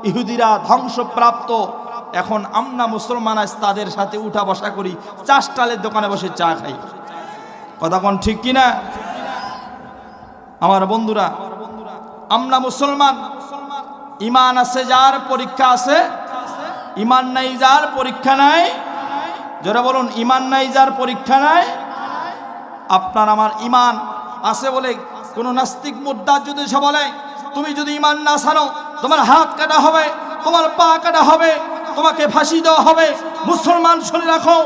ইহুদিরা ধ্বংসপ্রাপ্ত। এখন আমরা মুসলমান আজ তাদের সাথে উঠা বসা করি, চা স্টলের দোকানে বসে চা খাই। কথা কোন ঠিক কিনা? আমার বন্ধুরা, আমরা মুসলমান, ইমান আছে যার পরীক্ষা আছে, ইমান নাই যার পরীক্ষা নাই। যারা বলুন ইমান নাই যার পরীক্ষা নাই। আপনার আমার ইমান আছে বলে কোন নাস্তিক মুদ্রা যদি সে বলে তুমি যদি ইমান না ছাড়ো তোমার হাত কাটা হবে, তোমার পা কাটা হবে, তোমাকে ফাঁসি দেওয়া হবে, মুসলমান শুনে রাখো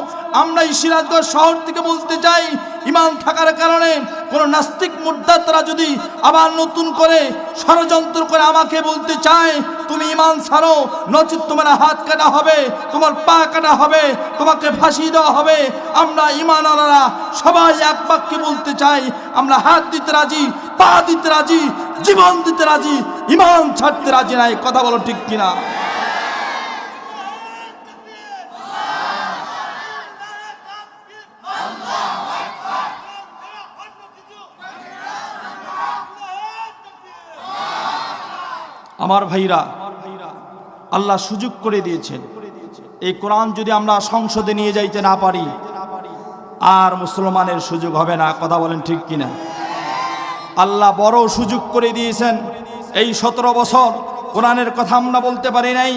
আমরা এই সিরাজগঞ্জ শহর থেকে বলতে চাই, ইমান থাকার কারণে কোন নাস্তিক মুর্দাতরা যদি আবার নতুন করে ষড়যন্ত্র করে আমাকে বলতে চায় তুমি ইমান ছাড়ো, নচেৎ তোমার হাত কাটা হবে, তোমার পা কাটা হবে, তোমাকে ফাঁসি দেওয়া হবে, আমরা ইমানওয়ালারা সবাই এক বাক্যে বলতে চাই, আমরা হাত দিতে রাজি, পা দিতে রাজি, জীবন দিতে রাজি, ইমান ছাড়তে রাজি নাই। কথা বলো ঠিক কিনা? আমার ভাইরা, আল্লাহ সুযোগ করে দিয়েছেন, এই কোরআন যদি আমরা সংসদে নিয়ে যাইতে না পারি আর মুসলমানের সুযোগ হবে না। কথা বলেন ঠিক কিনা? আল্লাহ বড় সুযোগ করে দিয়েছেন। এই 17 বছর কোরআনের কথা আমরা বলতে পারি নাই,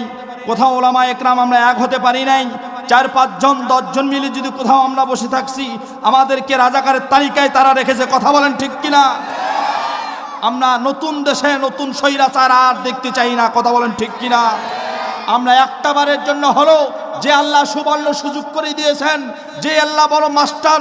কোথাও ওলামা একরাম আমরা এক হতে পারি নাই, 4-5 জন 10 জন মিলে যদি কোথাও আমরা বসে থাকছি আমাদেরকে রাজাকারের তালিকায় তারা রেখেছে। কথা বলেন ঠিক কিনা? আমরা নতুন দেশে নতুন স্বৈরাচার আর দেখতে চাই না। কথা বলেন ঠিক কিনা? আমরা একটা বারের জন্য হলো যে আল্লাহ সুবর্ণ সুযোগ করে দিয়েছেন, যে আল্লাহ বড় মাস্টার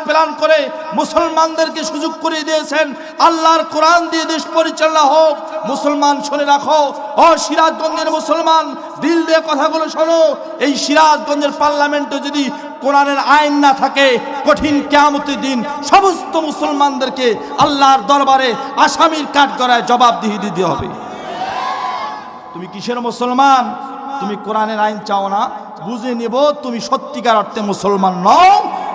প্ল্যান করে মুসলমানদেরকে সুযোগ করে দিয়েছেন আল্লাহর কোরআন দিয়ে দেশ পরিচালনা হোক। মুসলমান শুনে রাখো, ও সিরাজগঞ্জের মুসলমান, দিল দিয়ে কথাগুলো শোনো, এই সিরাজগঞ্জের পার্লামেন্টে যদি কোরআনের আইন না থাকে, কঠিন কিয়ামতের দিন সমস্ত মুসলমানদেরকে আল্লাহর দরবারে আসামির কাঠগড়ায় জবাবদিহি দিতে হবে। তুমি কিসের মুসলমান? তুমি কোরআনের আইন চাও না, বুঝে নেব তুমি সত্যিকার অর্থে মুসলমান নও।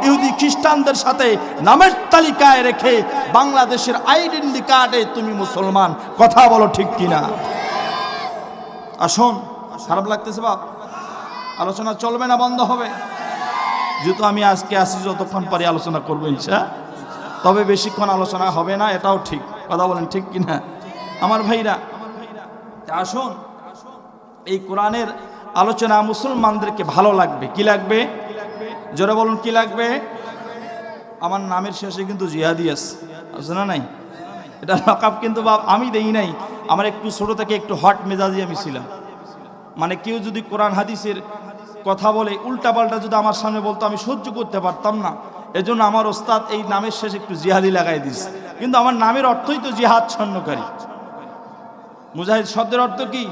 ইহুদি খ্রিস্টানদের সাথে নামের তালিকায় রেখে বাংলাদেশের আইডেন্টি কার্ডে তুমি মুসলমান। কথা বলো ঠিক কিনা? আসুন, খারাপ লাগতেছে বাপ? আলোচনা চলবে না বন্ধ হবে? যেহেতু আমি আজকে আসি, যতক্ষণ পারি আলোচনা করবো ইনশা, তবে বেশিক্ষণ আলোচনা হবে না, এটাও ঠিক। কথা বলেন ঠিক কিনা আমার ভাইরা? আসুন, এই কোরআনের আলোচনা মুসলমানদেরকে ভালো লাগবে। কি লাগবে? জোরে বলুন, কি লাগবে? আমার নামের শেষে কিন্তু জিহাদি আছে না নাই? এটা লকআপ কিন্তু বাপ আমি দেই নাই, আমার একটু ছোট থেকে একটু হট মেজাজি আমি ছিলাম। মানে কেউ যদি কোরআন হাদিসের কথা বলে উল্টাপাল্টা যদি আমার সামনে বলতো আমি সহ্য করতে পারতাম না। এজন্য আমার ওস্তাদ এই নামের শেষে একটু জিহাদি লাগাই দিস। কিন্তু আমার নামের অর্থই তো জিহাদ ছন্নকারী। মুজাহিদ শব্দের অর্থ কি?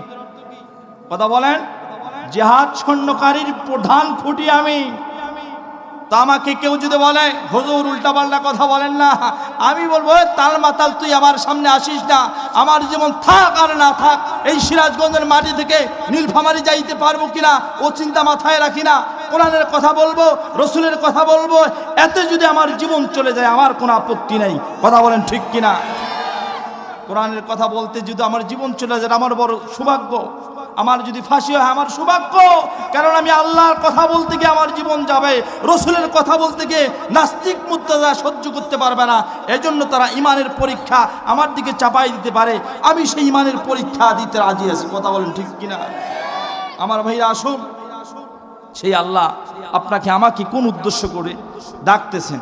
কথা বলেন। জিহাদ ছন্নকারীর প্রধান খুঁটি আমি। তা আমাকে কেউ যদি বলে হুজুর উল্টাপাল্টা কথা বলেন না, আমি বলবো তাল মাতাল, তুই আমার সামনে আসিস না। আমার জীবন থাক আর না থাক, এই সিরাজগঞ্জের মাটি থেকে নীলফামারী যাইতে পারবো কিনা ও চিন্তা মাথায় রাখি না। কোরআনের কথা বলবো, রসুলের কথা বলবো, এতে যদি আমার জীবন চলে যায় আমার কোনো আপত্তি নেই। কথা বলেন ঠিক কিনা? কোরআনের কথা বলতে যদি আমার জীবন চলে যায় আমার বড় সৌভাগ্য। আমার যদি ফাঁসি হয় আমার সৌভাগ্য, কারণ আমি আল্লাহর কথা বলতে গিয়ে আমার জীবন যাবে, রসুলের কথা বলতে গিয়ে নাস্তিক মুর্তাজা সহ্য করতে পারবে না। এজন্য তারা ইমানের পরীক্ষা আমার দিকে চাপাই দিতে পারে, আমি সেই ইমানের পরীক্ষা দিতে রাজি আছি। কথা বলেন ঠিক কিনা আমার ভাইরা? আসুন, সেই আল্লাহ আপনাকে আমাকে কোন উদ্দেশ্য করে ডাকতেছেন?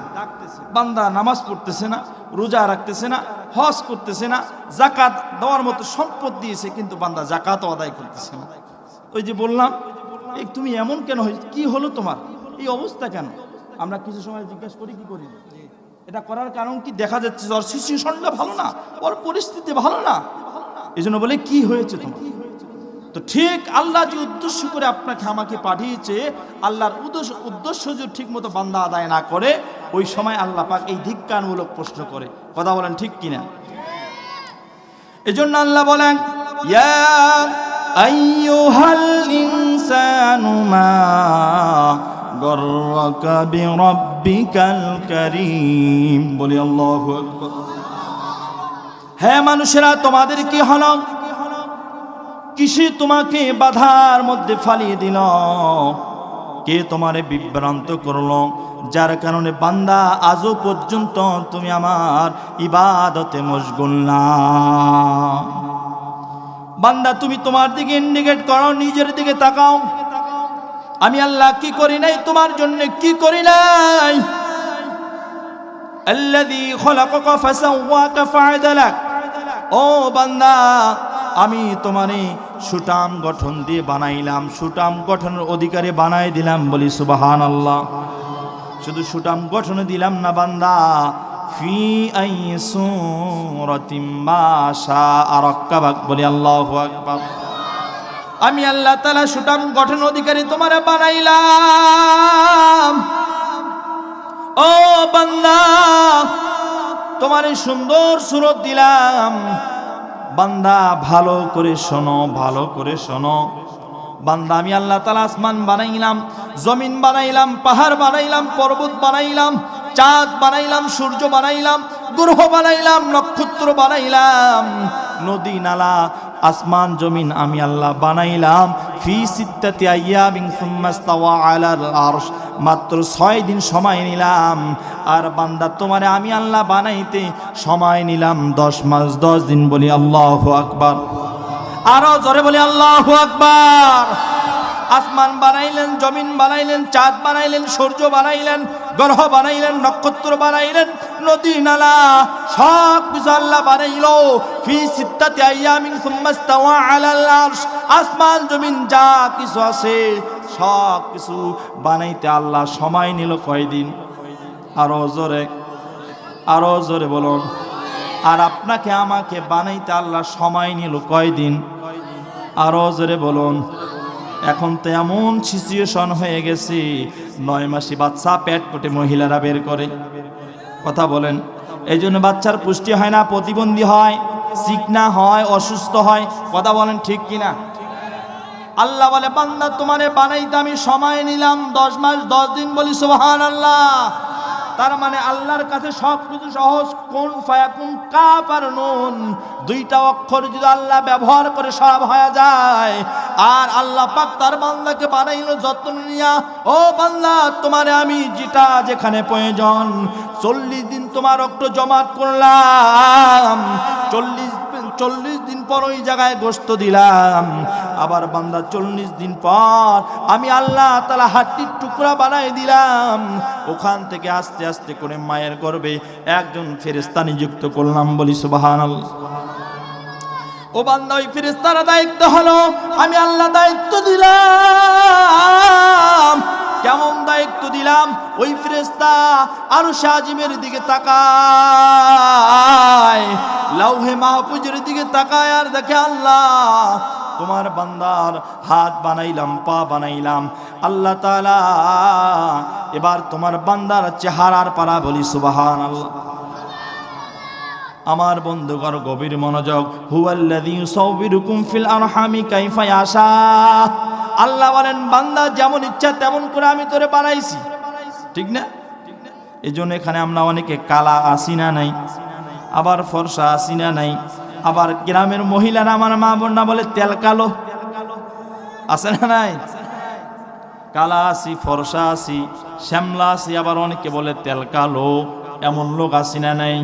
বান্দা নামাজ পড়তেছে না, রোজা রাখতেছে না, হজ করতেছে না, জাকাত দেওয়ার মতো সম্পদ দিয়েছে, কিন্তু বান্দা জাকাতও আদায় করতেছে না। ওই যে বললাম, এই তুমি এমন কেন হয়েছে, কি হলো তোমার এই অবস্থা কেন? আমরা কিছু সময় জিজ্ঞাসা করি, কি করি? এটা করার কারণ কি? দেখা যাচ্ছে ওর সিচুয়েশনটা ভালো না, ওর পরিস্থিতি ভালো না, এই জন্য বলে কি হয়েছে তোমার? তো ঠিক আল্লাহ যে উদ্দেশ্য করে আপনাকে আমাকে পাঠিয়েছে, আল্লাহর উদ্দেশ্য যদি ঠিক মতো বান্দা আদায় না করে, ওই সময় আল্লাহ পাক এই ধিক্কারমূলক প্রশ্ন করে। কথা বলেন ঠিক কিনা? এজন্য আল্লাহ বলেন, ইয়া আইয়ুহাল ইনসানু মা গররাকা বিরাব্বিকাল কারীম। বলি আল্লাহু আকবার। হে মানুষেরা, তোমাদের কি হলো? কিসে তোমাকে বাধার মধ্যে ফালিয়ে দিল? কে তোমারে বিভ্রান্ত করলো, যার কারণে বান্দা আজও পর্যন্ত তুমি আমার ইবাদতে মশগুল না? বান্দা তুমি তোমার দিকে ইন্ডিকেট করো, নিজের দিকে তাকাও। আমি আল্লাহ কি করি নাই তোমার জন্য? কি করি নাই? আল্লাযী খলাকাকা ফাসাওয়াকা ফাআদালাক। ও বান্দা, আমি তোমারে সুটাম গঠন দিয়ে বানাইলাম, সুটাম গঠনের অধিকারী বানাই দিলাম, বলি সুবহানাল্লাহ। শুধু সুটাম গঠন দিলাম না বান্দা, ফি আই সূরাতিম মা শাআ রাক্কাবাক, বলি আল্লাহু আকবার। আমি আল্লাহ তাআলা সুটাম গঠন অধিকারী তোমারে বানাইলাম। ও বান্দা, তোমার সুন্দর সুরত দিলাম। বান্দা ভালো করে শোনো, ভালো করে শোনো। বান্দা আমি আল্লাহ তাআলা আসমান বানাইলাম, জমিন বানাইলাম, পাহাড় বানাইলাম, পর্বত বানাইলাম, চাঁদ বানাইলাম, সূর্য বানাইলাম, গ্রহ বানাইলাম, নক্ষত্র বানাইলাম, নদী নালা, আসমান জমিন আমি আল্লাহ বানাইলাম। ফি সিত্তাতি আইয়ামিন সুম্মা ইস্তাওয়া আলাল আরশ, মাত্র 6 দিন সময় নিলাম। আর বান্দা তোমারে আমি আল্লাহ বানাইতে সময় নিলাম 10 মাস 10 দিন, বলি আল্লাহু আকবার। আরো জোরে বলি আল্লাহু আকবার। আসমান বানাইলেন, জমিন বানাইলেন, চাঁদ বানাইলেন, সূর্য বানাইলেন, গ্রহ বানাইলেন, নক্ষত্র বানাইলেন, নদী নালা, সব কিছু আল্লাহ বানাইলো। ফি সিত্তাতি আইয়ামিন সুম্মা ইস্তাওয়া আলাল আরশ, আসমান জমিন যা কিছু আছে সব কিছু বানাইতে আল্লাহ সময় নিল কয়দিন? আরো জোরে, আরো জোরে বলুন। আর আপনাকে আমাকে বানাইতে আল্লাহ সময় নিল কয়দিন? আরো জোরে বলুন। এখন তো এমন সিচুয়েশন হয়ে গেছে, 9 মাসি বাচ্চা পেট কেটে মহিলারা বের করে, কথা বলেন। এই জন্য বাচ্চার পুষ্টি হয় না, প্রতিবন্ধী হয়, চিকনা হয়, অসুস্থ হয়, কথা বলেন ঠিক কিনা? আল্লাহ বলে বান্দা তোমারে বানাইতে আমি সময় নিলাম 10 মাস 10 দিন, বলি সুবহানাল্লাহ। তার মানে আল্লাহর কাছে সব কিছু সহজ। কুন ফায়াকুন, কাফ আর নুন, 2টা অক্ষর যদি আল্লাহ ব্যবহার করে সব হয়ে যায়। আর আল্লাহ পাক তার বান্দাকে বানাইলো যত্ন নিয়া। ও বান্দা, তোমারে আমি যেটা যেখানে প্রয়োজন 40 দিন তোমার রক্ত জমাট করলাম, 40 দিন পর ওই জায়গায় গোশত দিলাম। আবার বান্দা 40 দিন পর আমি আল্লাহ তাআলা হাড্ডির টুকরা বানাই দিলাম। ওখান থেকে আস্তে আস্তে করে মায়ের গর্ভে একজন ফেরেশতা নিযুক্ত করলাম, বলি সুবহানাল্লাহ। ও বান্দা, ওই ফেরেশতার দায়িত্ব হলো আমি আল্লাহ দায়িত্ব দিলাম। কেমন দায়িত্ব দিলাম? ওই ফেরেশতা আরশে আজিমের দিকে তাকায়, লাউহে মাহফুজের দিকে তাকায়, আর দেখে আল্লাহ তোমার বান্দার হাত বানাইলাম, পা বানাইলাম। আল্লাহ তাআলা এবার তোমার বান্দার চেহারার পারা, বলি সুবহানাল্লাহ। আমার বন্ধুগণ গভীর মনোযোগ। হুয়াল্লাযী ইউসাউবিরুকুম ফিল আরহামি কাইফা ইয়াশা। আল্লাহ বলেন বান্দা যেমন ইচ্ছা তেমন করে আমি তোরে বানাইছি, ঠিক না? এজন্য এখানে আমরা অনেকে কালা আসি না নাই, আবার ফর্সা আসি না নাই, আবার গ্রামের মহিলারা আমার মা বোনরা বলে তেল কালো, আছে না নাই? কালা আসি, ফর্সা আসি, শ্যামলা আসি, আবার অনেকে বলে তেল কালো। এমন লোক আসি না নাই?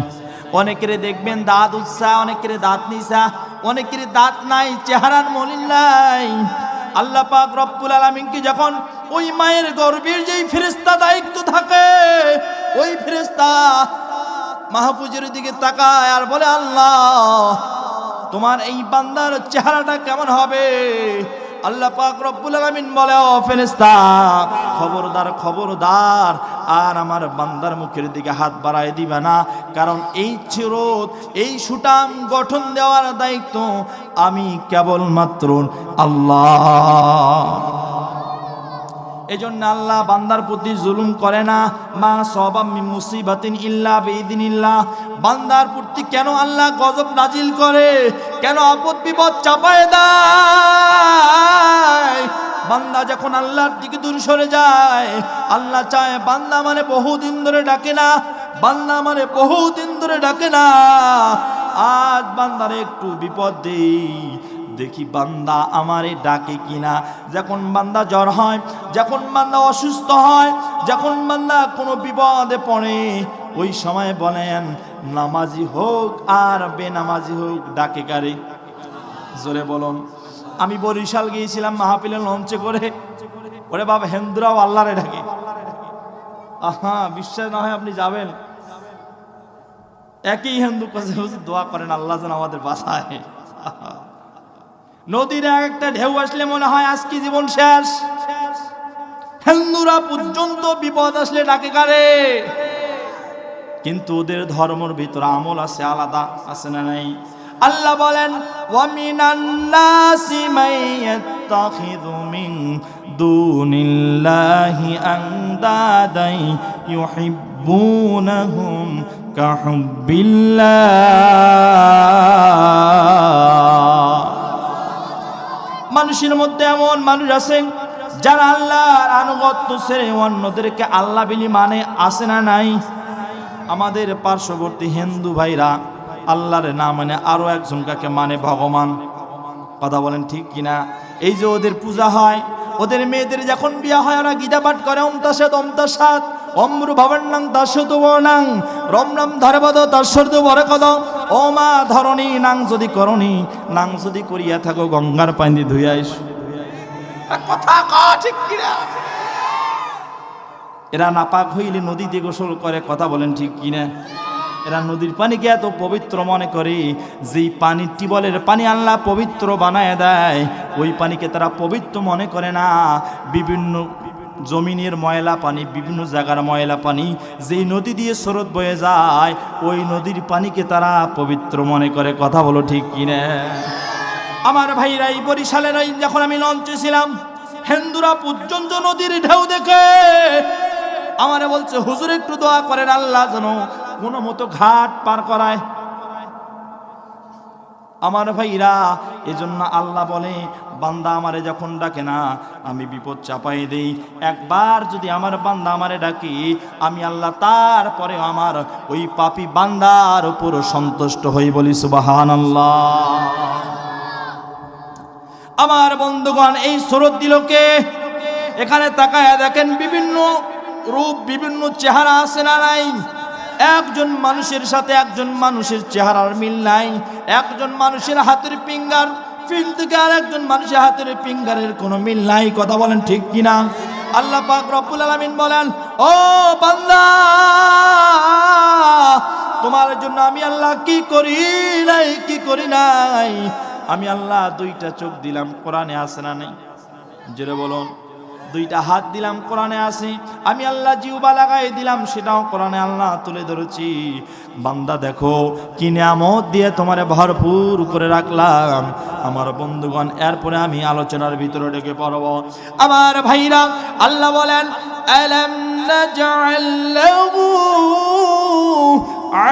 অনেকের দেখবেন দাঁত উৎসা, অনেকের দাঁত নিসা, অনেকের দাঁত নাই, চেহারার মলিন নাই। আল্লাহ পাক রব্বুল আলামিনকে যখন ওই মায়ের গর্ভের যেই ফেরেশতা দায়িত্ব থাকে, ওই ফেরেশতা মাহফুজের দিকে তাকায় আর বলে আল্লাহ তোমার এই বান্দার চেহারাটা কেমন হবে? আল্লাহ পাক রব্বুল আলামিন বলে, ও ফেরেশতা খবরদার, খবরদার আর আমার বান্দার মুখের দিকে হাত বাড়ায় দিবা না, কারণ এই চিরত, এই সুটাম গঠন দেওয়ার দায়িত্ব আমি কেবলমাত্র আল্লাহ। এজন্য আল্লাহ বান্দার প্রতি জুলুম করে না। মা সাবা মিন মুসিবাতিন ইল্লা বিইذনিল্লাহ। বান্দার প্রতি কেন আল্লাহ গজব নাজিল করে, কেন আপদ বিপদ চাপায় দেয়? বান্দা যখন আল্লাহর দিকে দূর সরে যায়, আল্লাহ চায় বান্দা মানে বহুদিন ধরে ডাকে না, বান্দা মানে বহুদিন ধরে ডাকে না। আজ বান্দারে একটু বিপদ দেই, দেখি বান্দা আমারে ডাকে কিনা। যখন বান্দা জ্বর হয়, যখন বান্দা অসুস্থ হয়, যখন বান্দা কোনো বিপদে পড়ে, ওই সময় বলেন নামাজি হোক আর বেনামাজি হোক ডাকে কারে? জোরে বলুন। আমি বরিশাল গিয়েছিলাম মাহফিলে লঞ্চে করে, ওরে বাবা হিন্দুরাও আল্লাহরে ডাকে। আহা, বিশ্বাস না হয় আপনি যাবেন, একই হিন্দু কাছে দোয়া করেন আল্লাহ যেন আমাদের বাঁচায়। নদীর একটা ঢেউ আসলে মনে হয় আজকে জীবন শেষ। হিন্দুরা পর্যন্ত বিপদ আসলে ডাকে কারে, কিন্তু ওদের ধর্মের ভিতরে আমল আছে আলাদা, আছে না নাই? আল্লাহ বলেন ওয়া মিনান নাসি মাইয়াত্তাখিযু মিন দুনিল্লাহি আনদাদান ইউহিব্বুনাহুম কাহুব্বিল্লাহ। মানুষের মধ্যে এমন মানুষ আছে যারা আল্লাহর আনুগত্য ছেড়ে অন্যদেরকে আল্লাহ বলি মানে, আছে না নাই? আমাদের পার্শ্ববর্তী হিন্দু ভাইরা আল্লাহর না মানে আরো একজনকে মানে ভগবান। কথা বলেন ঠিক কিনা? এই যে ওদের পূজা হয়, ওদের মেয়েদের যখন বিয়া হয় ওরা গীতা পাঠ করে অমতাসাদ অমতাসাদ অমরু ভবন্নাং দাসতু বর্ণাং রমরম ধরবদ তাশ্বর্দ বরকদ ও মা ধরণী নাং যদি করণী নাং যদি করিয়া থাকো গঙ্গার পানি ধুইয়া এসো। কথা ঠিক কিনা? এরা নাপাক হইলে নদীতে গোসল করে। কথা বলেন ঠিক কিনা? এরা নদীর পানিকে এত পবিত্র মনে করে, যেই পানি টিউবওয়েলের পানি আল্লাহ পবিত্র বানায় দেয় ওই পানিকে তারা পবিত্র মনে করে না। বিভিন্ন জমিনের ময়লা পানি, বিভিন্ন জায়গার ময়লা পানি যেই নদী দিয়ে স্রোত বয়ে যায় ওই নদীর পানিকে তারা পবিত্র মনে করে। কথা বলো ঠিক কিনা? আমার ভাইরা, এই বরিশালের যখন আমি লঞ্চে ছিলাম, হিন্দুরা পর্যন্ত নদীর ঢেউ দেখে আমারে বলছে হুজুর একটু দোয়া করেন আল্লাহ যেন কোনো মতো ঘাট পার করায়। আমার ভাইরা, এজন্য আল্লাহ বলে বান্দা আমারে যখন ডাকে না আমি বিপদ চাপাই দেই। একবার যদি আমার বান্দা আমারে ডাকি আমি আল্লাহ তারপরে আমার ওই পাপী বান্দার উপর সন্তুষ্ট হই। বলি সুবহানাল্লাহ। আমার বন্ধুগণ, এই স্রোত দিলকে এখানে তাকায়া দেখেন, বিভিন্ন রূপ বিভিন্ন চেহারা আছে না নাই? একজন মানুষের সাথে একজন মানুষের চেহারার মিল নাই। একজন মানুষের হাতের ফিঙ্গার প্রিন্ট থেকে আর একজন মানুষের হাতের ফিঙ্গারের কোনো মিল নাই। কথা বলেন ঠিক কিনা? আল্লাহ পাক রব্বুল আলামিন বলেন, ও বান্দা তোমার জন্য আমি আল্লাহ কি করি নাই, কি করি নাই? আমি আল্লাহ দুইটা চোখ দিলাম, কোরআনে আছে না নাই? জোরে বলুন। দুইটা হাত দিলাম, কোরআনে আছে। আমি আল্লাহ জিহ্বা লাগাই দিলাম, সেটাও কোরআনে আল্লাহ তুলে ধরেছি। বান্দা দেখো কি নিয়ামত দিয়ে তোমারে ভরপুর করে রাখলাম। আমার বন্ধুগণ, এরপরে আমি আলোচনার ভিতরে ডেকে পড়ব। আমার ভাইরা, আল্লাহ বলেন আলাম নাজআল লাহু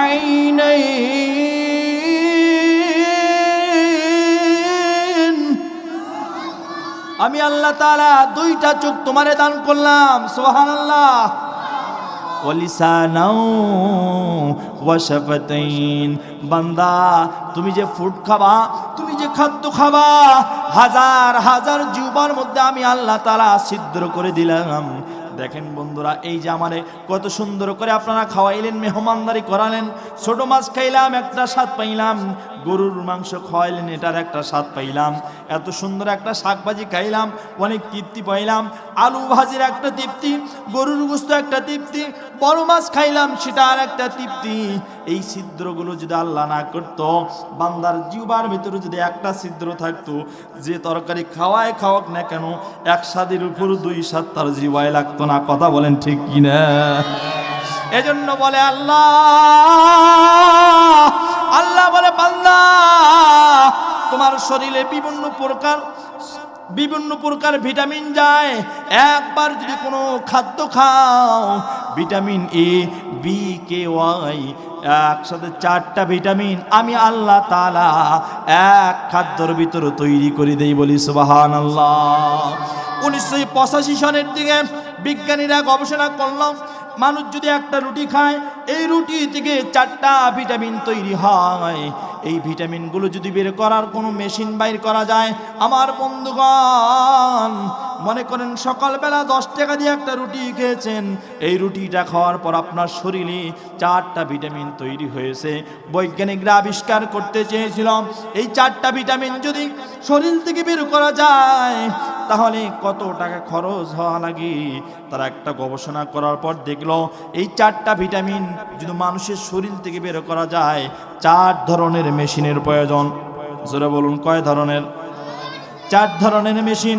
আইনাইন। আমি আল্লাহ তাআলা দুইটা চোখ তোমারে দান করলাম। সুবহানাল্লাহ। ওয়া লিসানাও ওয়া শাফাতাইন। বান্দা তুমি যে ফুড খাবা, তুমি যে খাদ্য খাবা, হাজার হাজার জিহ্বার মধ্যে আমি আল্লাহ তাআলা ছিদ্র করে দিলাম। দেখেন বন্ধুরা, এই যে আমারে কত সুন্দর করে আপনারা খাওয়াইলেন, মেহমানদারি করালেন। ছোট মাছ খাইলাম, একটা স্বাদ পাইলাম। গরুর মাংস খাওয়াইলেন, এটার একটা স্বাদ পাইলাম। এত সুন্দর একটা শাকভাজি খাইলাম, অনেক তৃপ্তি পাইলাম। আলু ভাজির একটা তৃপ্তি, গরুর গোশত একটা তৃপ্তি, বড় মাছ খাইলাম, সেটা আর একটা তৃপ্তি। এই ছিদ্রগুলো যদি আল্লাহ না করতো, বান্দার জিহ্বার ভিতরে যদি একটা ছিদ্র থাকতো, যে তরকারি খাওয়ায় খাওয়াক না কেন এক স্বাদের উপর দুই স্বাদ তার জিহ্বায় লাগতো না। কথা বলেন ঠিক কিনা? এজন্য বলে আল্লাহ, আল্লাহ বলে বান্দা তোমার শরীরে বিভিন্ন প্রকার ভিটামিন যায়। একবার যদি কোনো খাদ্য খাও, vitamin A, B, K, Y, একসাথে 4টা ভিটামিন আমি আল্লাহ তাআলা এক খাদ্যর ভিতরে তৈরি করে দেই। বলি সুবহানাল্লাহ। 1985 সনের দিকে বিজ্ঞানীরা গবেষণা করলাম, মানুষ যদি একটা রুটি খায়, এই রুটি থেকে 4টা ভিটামিন তৈরি হয়। এই ভিটামিনগুলো যদি বের করার কোনো মেশিন বাইর করা যায়, আমার বন্ধুগণ মনে করেন সকালবেলা 10 টাকা দিয়ে একটা রুটি খেয়েছেন, এই রুটিটা খাওয়ার পর আপনার শরীরে 4টা ভিটামিন তৈরি হয়েছে। বৈজ্ঞানিকরা আবিষ্কার করতে চেয়েছিল এই 4টা ভিটামিন যদি শরীর থেকে বের করা যায় তাহলে কত টাকা খরচ হওয়া লাগে। তারা একটা গবেষণা করার পর দেখলো এই 4টা ভিটামিন যদি মানুষের শরীর থেকে বের করা যায় 4 ধরনের মেশিনের প্রয়োজন। জোরে বলুন কয় ধরনের? 4 ধরনের মেশিন।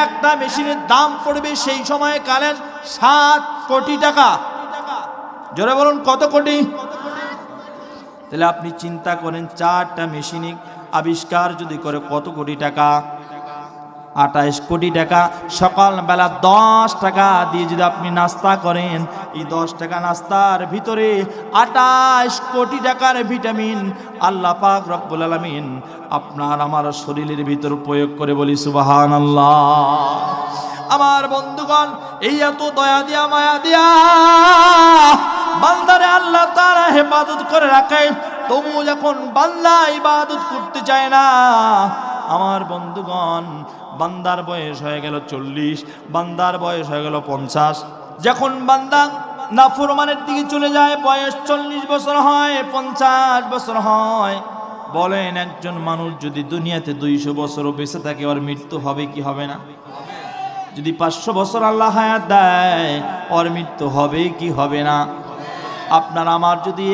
একটা মেশিনের দাম পড়বে সেই সময় কালের 7 কোটি টাকা। জোরে বলুন কত কোটি? তাহলে আপনি চিন্তা করেন 4টা মেশিন আবিষ্কার যদি করে কত কোটি টাকা? 28 কোটি টাকা। সকালবেলা 10 টাকা দিয়ে যদি আপনি নাস্তা করেন, এই 10 টাকা নাস্তার ভিতরে 28 কোটি টাকার ভিটামিন আল্লাহ পাক রব্বুল আলামিন আপনার আমার শরীরের ভিতর প্রয়োগ করে, বলি সুবহানাল্লাহ। আমার বন্ধুগণ, এই এত দয়া দিয়া মায়া দিয়া বান্দারে আল্লাহ তাআলা হেফাজত করে রাখে, তবু যখন বান্দা ইবাদত করতে চায় না, আমার বন্ধুগণ, বান্দার বয়স হয়ে গেল 40, বান্দার বয়স হয়ে গেল 50, যখন বান্দা নাফরমানের দিকে চলে যায়, বয়স 40 বছর হয়, 50 বছর হয়। বলেন একজন মানুষ যদি দুনিয়াতে 200 বছরও বেঁচে থাকে, ওর মৃত্যু হবে কি হবে না? যদি 500 বছর আল্লাহ হায়াত দেয়, ওর মৃত্যু হবে কি হবে না? আপনার আমার যদি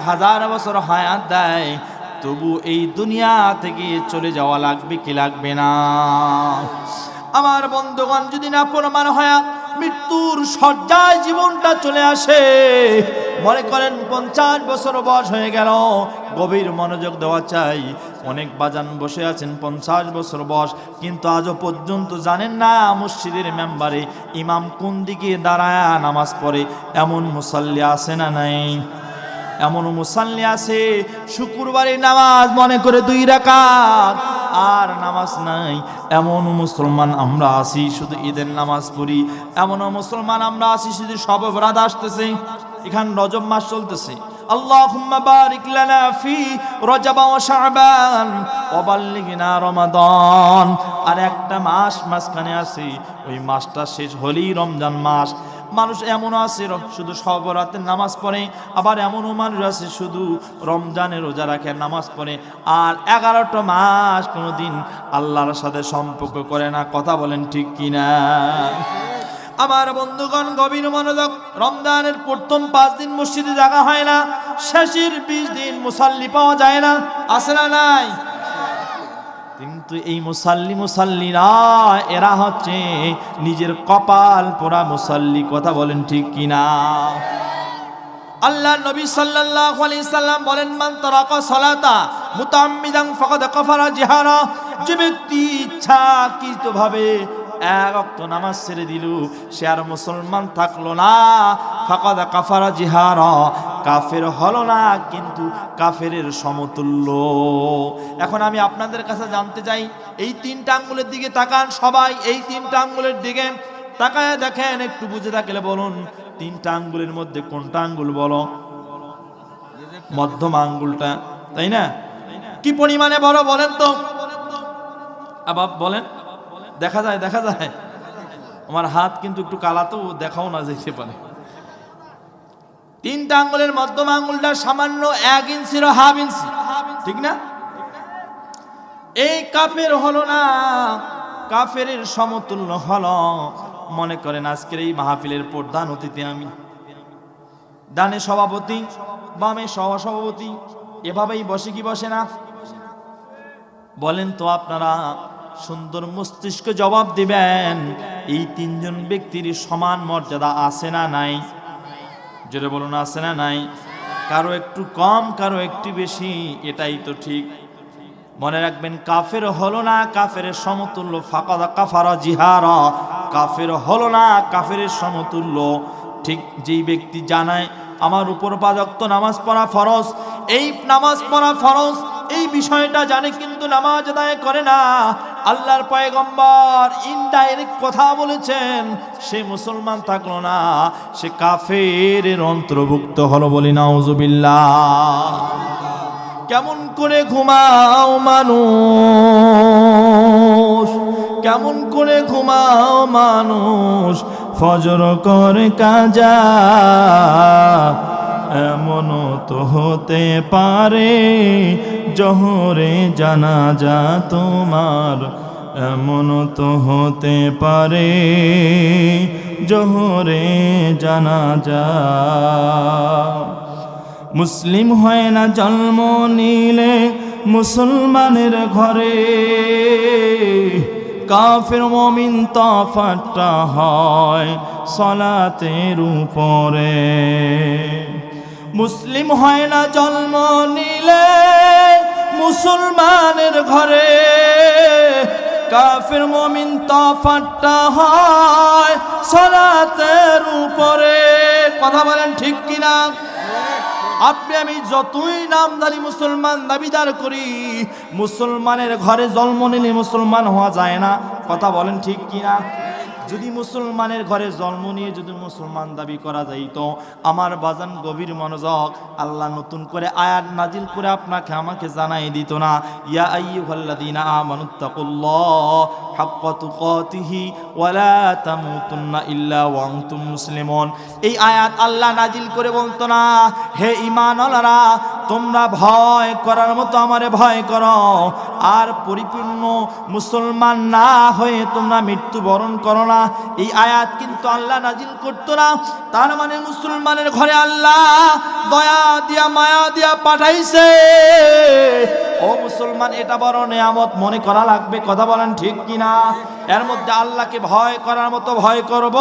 1000 বছর হায়াত দেয়, তবু এই দুনিয়া থেকে চলে যাওয়া লাগবে কি লাগবে না? আমার বন্ধুগণ, যদি না প্রমাণ হয় মৃত্যুর শয্যায় জীবনটা চলে আসে, মনে করেন 50 বছর বয়স হয়ে গেল, গভীর মনোযোগ দেওয়া চাই। অনেক বাজান বসে আছেন 50 বছর বয়স, কিন্তু আজও পর্যন্ত জানেন না মসজিদের মেম্বারে ইমাম কোন দিকে দাঁড়ায় নামাজ পড়ে। এমন মুসাল্লি আছে না নাই? এমন মুসাল্লি আছে শুক্রবারে নামাজ মনে করে 2 রাকাত, আর নামাজ নাই। এমন মুসলমান আমরা আছি শুধু ঈদের নামাজ পড়ি। এমন মুসলমান আমরা আছি শুধু শবে বরাত আসতেছে, এখান রজব মাস চলতেছে, আল্লাহুম্মা বারিক লানা ফি রজব ওয়া শাবান ওয়া বাল্লিগনা রমাদান। আর একটা মাস মাঝখানে আছে, ওই মাসটা শেষ হলেই রমজান মাস। মানুষ এমন আছে শুধু শবে বরাতের নামাজ পড়ে, আবার এমনও মানুষ আছে শুধু রমজানের রোজা রাখে, নামাজ পড়ে, আর 11টা মাস কোনোদিন আল্লাহর সাথে সম্পর্ক করে না। কথা বলেন ঠিক কিনা? আমার বন্ধুগণ, গভীর মনোযোগ। রমজানের প্রথম 5 দিন মসজিদে জায়গা হয় না, শেষের 20 দিন মুসাল্লি পাওয়া যায় না, আছে না নাই? কিন্তু এই মুসাল্লিরা এরা হচ্ছে নিজের কপাল পোড়া মুসাল্লি। কথা বলেন ঠিক কিনা? আল্লাহ নবী সাল্লাল্লাহু আলাইহি সাল্লাম বলেন, মান তারাকা সালাতা মুতাআম্মিদান ফাকাদ কাফারা জিহারা। যে ব্যক্তি ইচ্ছাকৃতভাবে 1 ওয়াক্ত নামাজ ছেড়ে দিল, সে আর মুসলমান থাকলো না। ফাকাদ কাফারা জিহারা, কাফের হলো না, কিন্তু কাফেরের সমতুল্য। এখন আমি আপনাদের কাছে জানতে চাই, এই 3টা আঙ্গুলের দিকে তাকান সবাই, এই 3টা আঙ্গুলের দিকে তাকায় দেখেন, একটু বুঝে থাকলে বলুন 3টা আঙ্গুলের মধ্যে কোনটা আঙ্গুল বলো? মধ্যম আঙ্গুলটা, তাই না? কি পরিমাণে বড় বলেন তো? আবার বলেন। দেখা যায়, দেখা যায়। আমার হাত কিন্তু একটু কালা, তো দেখাও না যেতে পারে। 3টা আঙ্গুলের মধ্যম আঙ্গুলটা সামান্য 1 ইঞ্চির হাফ ইঞ্চি, ঠিক না? এই কাফের হলো না, কাফের সমতুল্য হলো। মনে করেন আজকের এই মাহফিলের প্রধান অতিথি আমি, ডানে সভাপতি, বামে সহসভাপতি, এভাবেই বসে কি বসে না? বলেন তো আপনারা সুন্দর মস্তিষ্ক জবাব দিবেন, এই 3জন ব্যক্তির সমান মর্যাদা আছে না নাই? যেটা বলুন, আছে না নাই? কারো একটু কম, কারো একটু বেশি, এটাই তো ঠিক। মনে রাখবেন, কাফের হলো না, কাফের সমতুল্য। ফাকাদ কাফারা জিহারা, কাফের হলো না, কাফের সমতুল্য। ঠিক যেই ব্যক্তি জানায় আমার উপর 5 ওয়াক্ত নামাজ পড়া ফরজ, এই নামাজ পড়া ফরজ এই বিষয়টা জানে, কিন্তু নামাজ আদায় করে না, আল্লাহর পয়গম্বর ইনডাইরেক্ট কথা বলেছেন, সে মুসলমান থাকলো না, সে কাফেরের অন্তর্ভুক্ত হলো। বলি নাউজুবিল্লাহ। কেমন করে ঘুমাও মানুষ, কেমন করে ঘুমাও মানুষ, ফজর করে কাজা, এমনও তো হতে পারে জোহরে জানাজা তোমার, এমনও তো হতে পারে জোহরে জানাজা। মুসলিম হয় না জন্ম নিলে মুসলমানের ঘরে কাফের মুমিন তফাতটা হয় সালাতের উপরে। মুসলিম হয় না জন্ম নিলে মুসলমানের ঘরে, কাফের মুমিন তফাতটা হয় সালাতের উপরে। কথা বলেন ঠিক কিনা? আপনি আমি যতই নামদারি মুসলমান দাবিদার করি, মুসলমানের ঘরে জন্ম নিলে মুসলমান হওয়া যায় না। কথা বলেন ঠিক কিনা? যদি মুসলমানের ঘরে জন্ম নিয়ে যদি মুসলমান দাবি করা যাইত, আমার বাজান গভীর মনোযোগ, আল্লাহ নতুন করে আয়াত নাজিল করে আপনাকে আমাকে জানাই দিত না, ইয়া আইয়ুহাল্লাযীনা আমানুত্তাকুল্লাহ হাক্কা তুকাতিহি ওয়া লা তামুতুন্না ইল্লা ওয়া আনতুম মুসলিমুন। এই আয়াত আল্লাহ নাজিল করে বলতো না, হে ঈমানওয়ালারা তোমরা ভয় করার মতো আমারে ভয় করো, আর পরিপূর্ণ মুসলমান না হয়ে তোমরা মৃত্যুবরণ করো না। এই আয়াত কিন্তু আল্লাহ নাজিল করতো না। তার মানে মুসলমানের ঘরে আল্লাহ দয়া দিয়া মায়া দিয়া পাঠাইছে। ও মুসলমান, এটা বড় নিয়ামত মনে করা লাগবে। কথা বলেন ঠিক কিনা? এর মধ্যে আল্লাহকে ভয় করার মতো ভয় করব।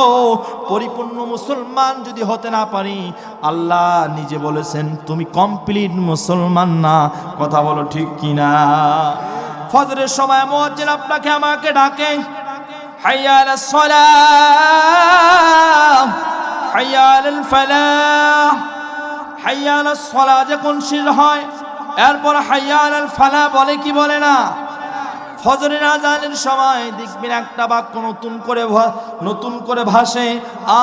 পরিপূর্ণ মুসলমান যদি হতে না পারি, আল্লাহ নিজে বলেছেন তুমি কমপ্লিট মুসলমান না। কথা বলো ঠিক কিনা? ফজরের সময় মুয়াজ্জিন আপনাকে আমাকে ডাকে, হাইয়া আলাস সালাহ হাইয়া আলাল ফালাহ। হাইয়া আলাস সালাহ যখন শেষ হয়, এরপর হাইয়া আলাল ফালাহ বলে কি বলে না? ফজরের আজানের সময় দেখবেন একটা বাক্য নতুন করে ভাসে,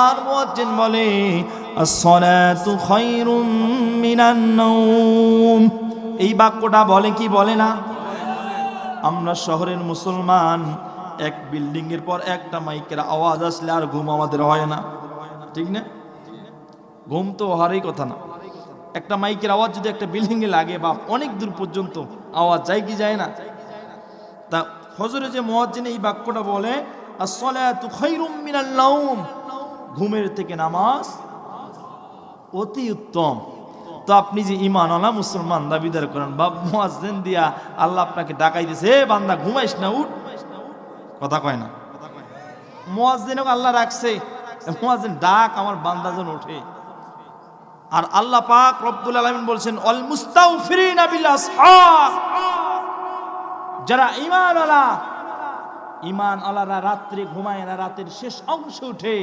আর মুয়াজ্জিন বলে আস-সালাতু খায়রুম মিনান নাওম। এই বাক্যটা বলে কি বলে না? আমরা শহরের মুসলমান, এক বিল্ডিং এর পর একটা মাইকের আওয়াজ আসলে আর ঘুম আমাদের হয় না, ঠিক না? ঘুম তো হওয়ারই কথা না। একটা মাইকের আওয়াজ যদি একটা বিল্ডিং এ লাগে, বা অনেক দূর পর্যন্ত আওয়াজ যায় কি যায় না? তা ফজরে যে মুয়াজ্জিন এই বাক্যটা বলে আস-সালাতু খায়রুম মিনান নাওম, ঘুমের থেকে নামাজ অতি উত্তম। তো আপনি যে ঈমানওয়ালা মুসলমান দাবিদার করেন, বা মুয়াজ্জিন দিয়া আল্লাহ আপনাকে ডাকাই দিয়েছে, এ বান্দা ঘুমাইস না, উঠ। কথা কয় না? মুয়াজ্জিনকে আল্লাহ রাখছে, মুয়াজ্জিন ডাক আমার বান্দা যেন ওঠে। আর আল্লাহ পাক রব্বুল আলামিন বলছেন আল মুস্তাগফিরিনা বিল আসহার, যারা ঈমানওয়ালারা রাত্রে ঘুমায় না, রাতের শেষ অংশে উঠে,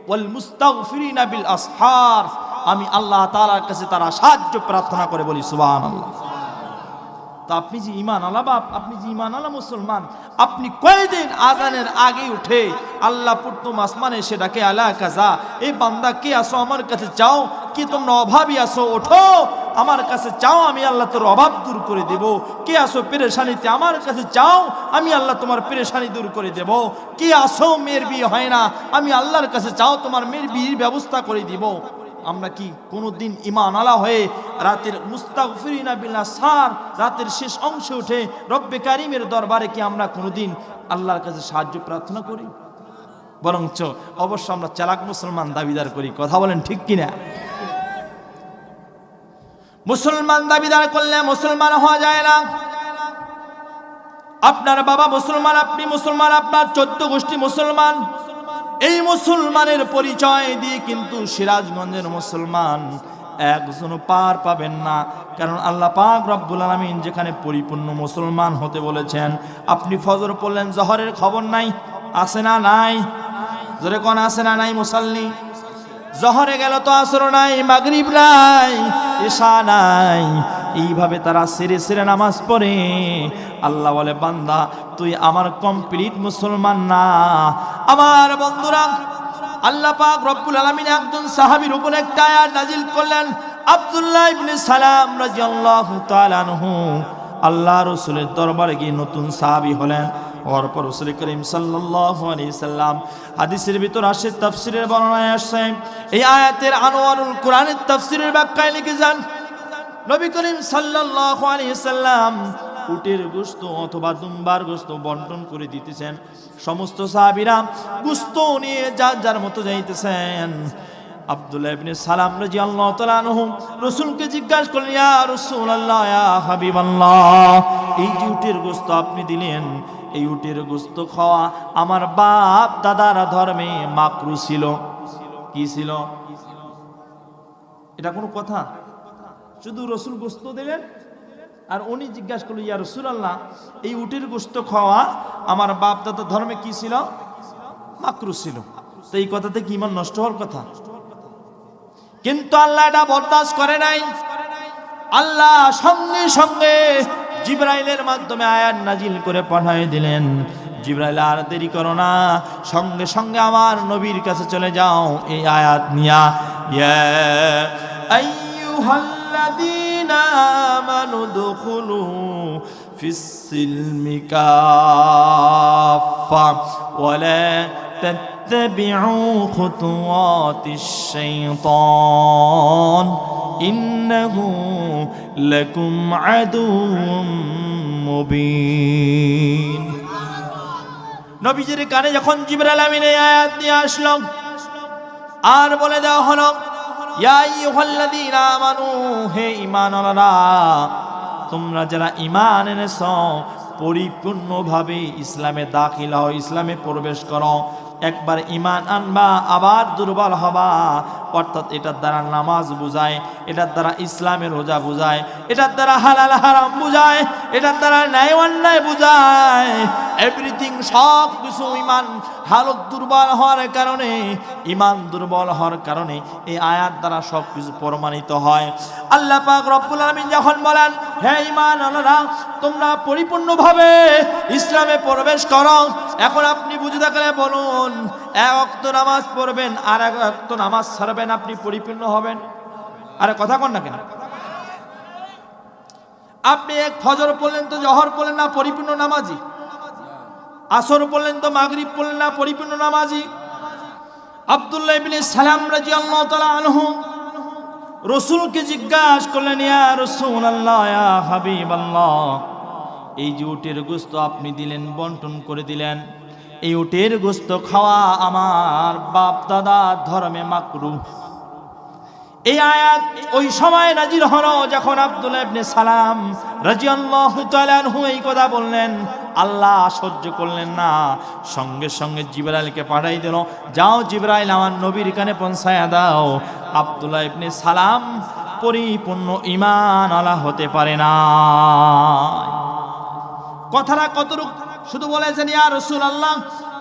ওয়াল মুস্তাগফিরিনা বিল আসহার, আমি আল্লাহ তাআলার কাছে তারা সাহায্য প্রার্থনা করে, বলি সুবহানাল্লাহ। তা আপনি যে ঈমানওয়ালা বাপ, আপনি যে ঈমানওয়ালা মুসলমান, আপনি কয়দিন আজানের আগে উঠে আল্লাহ প্রথম আসমানে এসে ডাকে, আলা কাজা, এই বান্দা কে আসো আমার কাছে চাও, কি তোমরা অভাবী আসো, ওঠো আমার কাছে চাও, আমি আল্লাহ তোর অভাব দূর করে দেব। কে আসো পেরেশানিতে, আমার কাছে চাও, আমি আল্লাহ তোমার পেরেশানি দূর করে দেব। কে আসো মেয়ের বিয়ে হয় না, আমি আল্লাহর কাছে চাও, তোমার মেয়ের বিয়ের ব্যবস্থা করে দিব। আমরা কি কোনোদিন ঈমানওয়ালা হয়ে রাতের মুস্তাগফিরিনা বিল আসহার, রাতের শেষ অংশে উঠে রব্বে কারিমের দরবারে কি আমরা কোনোদিন আল্লাহর কাছে সাহায্য প্রার্থনা করি? বরঞ্চ অবশ্য আমরা চালাক মুসলমান দাবিদার করি। কথা বলেন ঠিক কিনা? মুসলমান দাবিদার করলে মুসলমান হওয়া যায় না। আপনার বাবা মুসলমান, আপনি মুসলমান, আপনার 14 গোষ্ঠী মুসলমান, এই মুসলমানের পরিচয় দিয়ে কিন্তু সিরাজগঞ্জের মুসলমান একজনও পার পাবেন না। কারণ আল্লাহ পাক রব্বুল আলামিন যেখানে পরিপূর্ণ মুসলমান হতে বলেছেন, আপনি ফজর পড়লেন, জহরের খবর নাই, আছে না নাই? জোরে কোন আছে না নাই? মুসাল্লি জহরে গেল তো আসর নাই, মাগরিব নাই, ইশা নাই, এইভাবে তারা সেরে সেরে নামাজ পড়ে। আল্লাহ বলে, বান্দা তুই আমার কমপ্লিট মুসলমান না। আমার বন্ধুরা, আল্লাহ পাক রব্বুল আলামিন একজন সাহাবীর উপর একটা আয়াত নাজিল করলেন। আব্দুল্লাহ ইবনে সালাম রাদিয়াল্লাহু তাআলা আনহু আল্লাহ রাসূলের দরবারে গিয়ে নতুন সাহাবী হলেন। অর্পর রাসূল করিম সাল্লাল্লাহু আলাইহি সাল্লাম, হাদিসের ভিতর আসে, তাফসীরের বর্ণনায় আসে, এই আয়াতের আনোয়ারুল কোরআনের তাফসীরের ব্যাখ্যায় লিখেছেন, নবী করিম সাল্লাল্লাহু আলাইহি সাল্লাম উটের গোশত অথবা দুম্বার গোশত বন্টন করে দিতেছেন। সমস্ত সাহাবীরা গোশত নিয়ে যার যার মতো যাইতেছেন। আব্দুল্লাহ ইবনে সালাম রাদিয়াল্লাহু তাআলা আনহু রাসূলকে জিজ্ঞাসা করলেন, ইয়া রাসূলুল্লাহ, ইয়া হাবিবাল্লাহ, এই যে উটের গোশত আপনি দিলেন, এই উটের গোশত খাওয়া আমার বাপ দাদার ধর্মে মাকরু ছিল। কি ছিল? এটা কোনো কথা? শুধু রাসূল গোশত দিলেন আর উনি জিজ্ঞাসা করলেন, ইয়া রাসূলুল্লাহ, এই উটের গোশত খাওয়া আমার বাপ দাদার ধর্মে কি ছিল? মাকরু ছিল। তো এই কথাতে কি ইমান নষ্ট হওয়ার কথা? কিন্তু আল্লাহ এটা বরদাস্ত করে নাই। আল্লাহ সঙ্গে সঙ্গে জিবরাইলের মাধ্যমে আয়াত নাজিল করে পাঠিয়ে দিলেন, জিবরাইল আর দেরি করো না, সঙ্গে সঙ্গে আমার নবীর কাছে চলে যাও এই আয়াত নিয়া, ইয়া আইয়ুহাল্লাযীনা আমানু দুখুলু ফিস সিলমি কাফা ওয়া লা تتبعوا خطوات الشيطان إنه لكم عدو مبين। নবীজির কানে যখন জিবরাইল আমিন এই আয়াত নিয়ে আসলো আর বলে দেওয়া হলো, ইয়া আইয়ুহাল্লাযীনা আমানু, হে ঈমানওয়ালারা, তোমরা যারা ঈমান এনেছো পরিপূর্ণভাবে ইসলামে দাখিল হও, ইসলামে প্রবেশ করো। একবার ঈমান আনবা আবার দুর্বল হবা, অর্থাৎ এটার দ্বারা নামাজ বুঝায়, এটার দ্বারা ইসলামের রোজা বুঝায়, এটার দ্বারা হালাল হারাম বুঝায়, এটার দ্বারা ন্যায় অন্যায় বুঝায়, এভরিথিং, সব কিছু। ঈমান হালত দুর্বল হওয়ার কারণে, ঈমান দুর্বল হওয়ার কারণে এই আয়াত দ্বারা সব কিছু প্রমাণিত হয়। আল্লাহ পাক রব্বুল আলামিন যখন বলেন, হে ঈমানওয়ালারা, তোমরা পরিপূর্ণভাবে ইসলামে প্রবেশ করো, এখন আপনি বুঝে থাকলে বলুন, এক ওয়াক্ত নামাজ পড়বেন আর এক ওয়াক্ত নামাজ ছাড়বেন, আপনি পরিপূর্ণ হবেন? আরে কথা কন না কেন? আপনি এক ফজর পড়লেন তো জোহর পড়লেন না, পরিপূর্ণ নামাজি? আসর পড়লেন তো মাগরিব পড়লেন না, পরিপূর্ণ নামাজি? আব্দুল্লাহ ইবনে সালাম রাদিয়াল্লাহু তাআলা আনহু রাসূলকে জিজ্ঞাসা করলেন, ইয়া রাসূলুল্লাহ, ইয়া হাবিবাল্লাহ, এই যে উটের গোশত আপনি দিলেন, বন্টন করে দিলেন, এই উটের গোশত খাওয়া আমার বাপ দাদা ধর্মে মাকরুহ। এই আয়াত ওই সময় নাজিল হলো যখন আব্দুল্লাহ ইবনে সালাম রাদিয়াল্লাহু তাআলা আনহু এই কথা বললেন। আল্লাহ সহ্য করলেন না, সঙ্গে সঙ্গে জিবরাইলকে পাঠাই দিল, যাও জিবরাইল আমার নবীর কানে পৌঁছায়া দাও, আব্দুল্লাহ ইবনে সালাম পরিপূর্ণ ঈমানওয়ালা হতে পারে না। কথাটা কতটুকু? শুধু বলেছেন, ইয়া রাসূলুল্লাহ,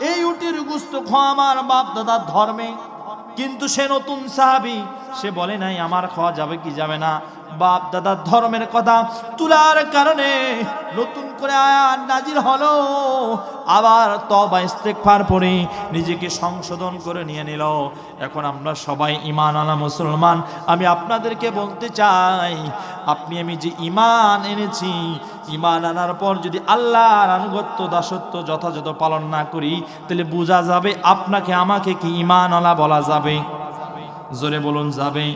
এই উটের গোশত খাওয়া আমার বাপ দাদার ধর্মে। কিন্তু সে নতুন সাহাবী, সে বলে নাই আমার খাওয়া যাবে কি যাবে না। বাপ দাদার ধর্মের কথা তুলার কারণে নতুন করে আয়াত নাজিল হলো, আবার তওবা ইস্তেগফার পড়ে নিজেকে সংশোধন করে নিয়ে নিল। এখন আমরা সবাই ঈমানওয়ালা মুসলমান। আমি আপনাদেরকে বলতে চাই, আপনি আমি যে ঈমান এনেছি, ঈমান আনার পর যদি আল্লাহর আনুগত্য দাসত্ব যথাযথ পালন না করি, তাহলে বোঝা যাবে আপনাকে আমাকে কি ঈমানওয়ালা বলা যাবে? জোরে বলুন, যাবে?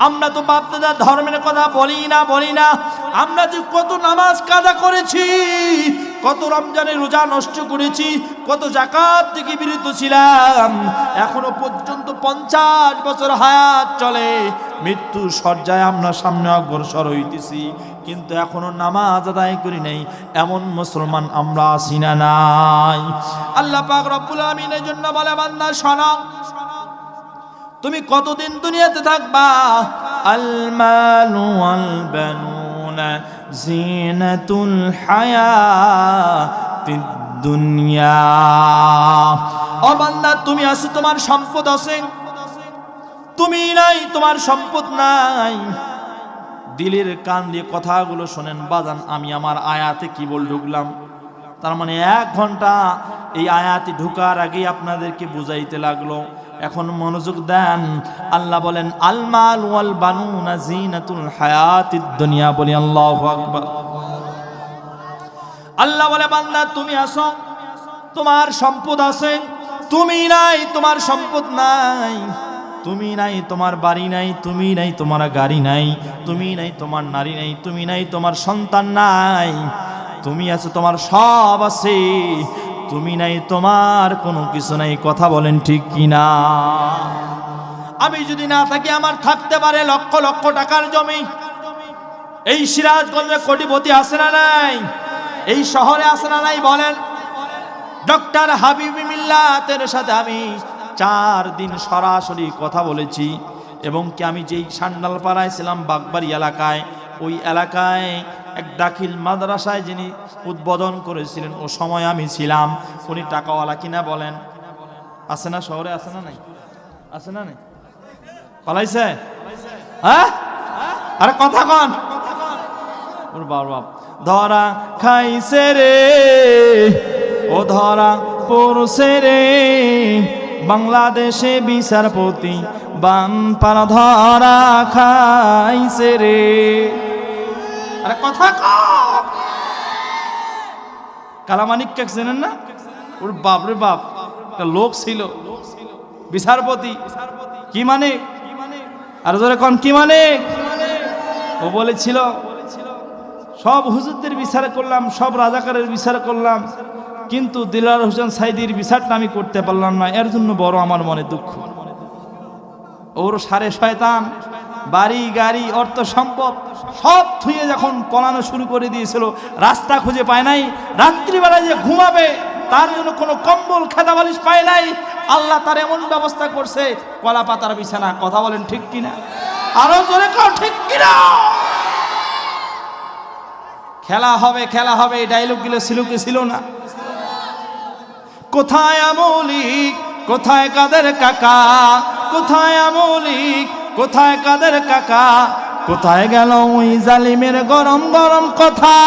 আমরা তো বাপ দাদার ধর্মের কথা বলি না। আমরা যে কত নামাজ কাজা করেছি, কত রমজানের রোজা নষ্ট করেছি, কত যাকাত থেকে বিরত ছিলাম, এখনো পর্যন্ত 50 বছর হায়াত চলে, মৃত্যু সজ্জায় আমরা সামনে অগ্রসর হইতেছি, কিন্তু এখনো নামাজ আদায় করি নাই, এমন মুসলমান আমরা আছি না নাই? আল্লাহ পাক রব্বুল আলামিন এর জন্য বলে, বান্দা শোনো, তুমি কতদিন দুনিয়াতে থাকবা? আল মালু ওয়াল বানুনা জিনাতুল হায়াতিদ দুনিয়া। ও বান্দা, তুমি আছো, তোমার সম্পদ আছে, তুমি নাই, তোমার সম্পদ নাই। দিলের কান দিয়ে কথাগুলো শোনেন বাজান, আমি আমার আয়াতে কি বল ঢুকলাম, তার মানে 1 ঘন্টা এই আয়াতে ঢুকার আগে আপনাদেরকে বুঝাইতে লাগলো। এখন মনোযোগ দেন। আল্লাহ বলেন, আল মাল ওয়াল বানুনা জিনাতুল হায়াতিদ দুনিয়া। বলি আল্লাহু আকবার। আল্লাহ বলে, বান্দা তুমি আছো, তোমার সম্পদ আছে, তুমি নাই, তোমার সম্পদ নাই, তুমি নাই, তোমার বাড়ি নাই, তুমি নাই, তোমার গাড়ি নাই, তুমি নাই, তোমার নারী নাই, তুমি নাই, তোমার সন্তান নাই, তুমি আছো, তোমার সব আছে, তুমি নাই, তোমার কোনো কিছু নাই। কথা বলেন ঠিক কিনা? আমি যদি না থাকি আমার থাকতে পারে লক্ষ লক্ষ টাকার জমি। এই সিরাজগঞ্জে কোটিপতি আছে না নাই? এই শহরে আছে না নাই বলেন? ডক্টর হাবিব মিল্লাতের সাথে আমি 4 দিন সরাসরি কথা বলেছি, এবং কি আমি যেই সান্ডালপাড়ায় ছিলাম বাগবাড়ি এলাকায়, ওই এলাকায় এক দাখিল মাদ্রাসায় যিনি উদ্বোধন করেছিলেন ও সময় আমি ছিলাম। উনি টাকাওয়ালা কিনা বলেন? আছে না শহরে? আছে না নাই? আছে না নাই? পালাইছে? হ্যাঁ, আরে কথা কন। ওর বাবা ধরা খাইছে রে, ও ধরা পড়ছে রে, বাংলাদেশে বিচারপতি বানপাড়া ধরা খাইছে রে। আরে কথা কন। কালামানিককে চেনেন না? ওর বাপ রে বাপ, একটা লোক ছিল বিচারপতি। কি মানে? আর জোরে কন কি মানে? ও বলেছিল সব হুজুরদের বিচার করলাম, সব রাজাকারের বিচার করলাম, কিন্তু দিলওয়ার হোসেন সাইদির বিচারটা আমি করতে পারলাম না, এর জন্য বড় আমার মনে দুঃখ। ওর সারে শয়তান বাড়ি গাড়ি অর্থ সম্পদ সব থুয়ে যখন পলানো শুরু করে দিয়েছিল, রাস্তা খুঁজে পায় নাই, রাত্রিবেলায় যে ঘুমাবে তার জন্য কোনো কম্বল খেদা বালিশ পায় নাই, আল্লাহ তার এমন ব্যবস্থা করছে কলা পাতার বিছানা। কথা বলেন ঠিক কিনা? আরো জোরে কও ঠিক কিনা? খেলা হবে, খেলা হবে, এই ডায়লগগুলো ছিল কি ছিল না? কোথায় আমলিক, কোথায় কাদের কাকা, কোথায় আমলিক, কোথায় কাদের কাকা, কোথায় গেল ওই জালিমের গরম গরম কথা?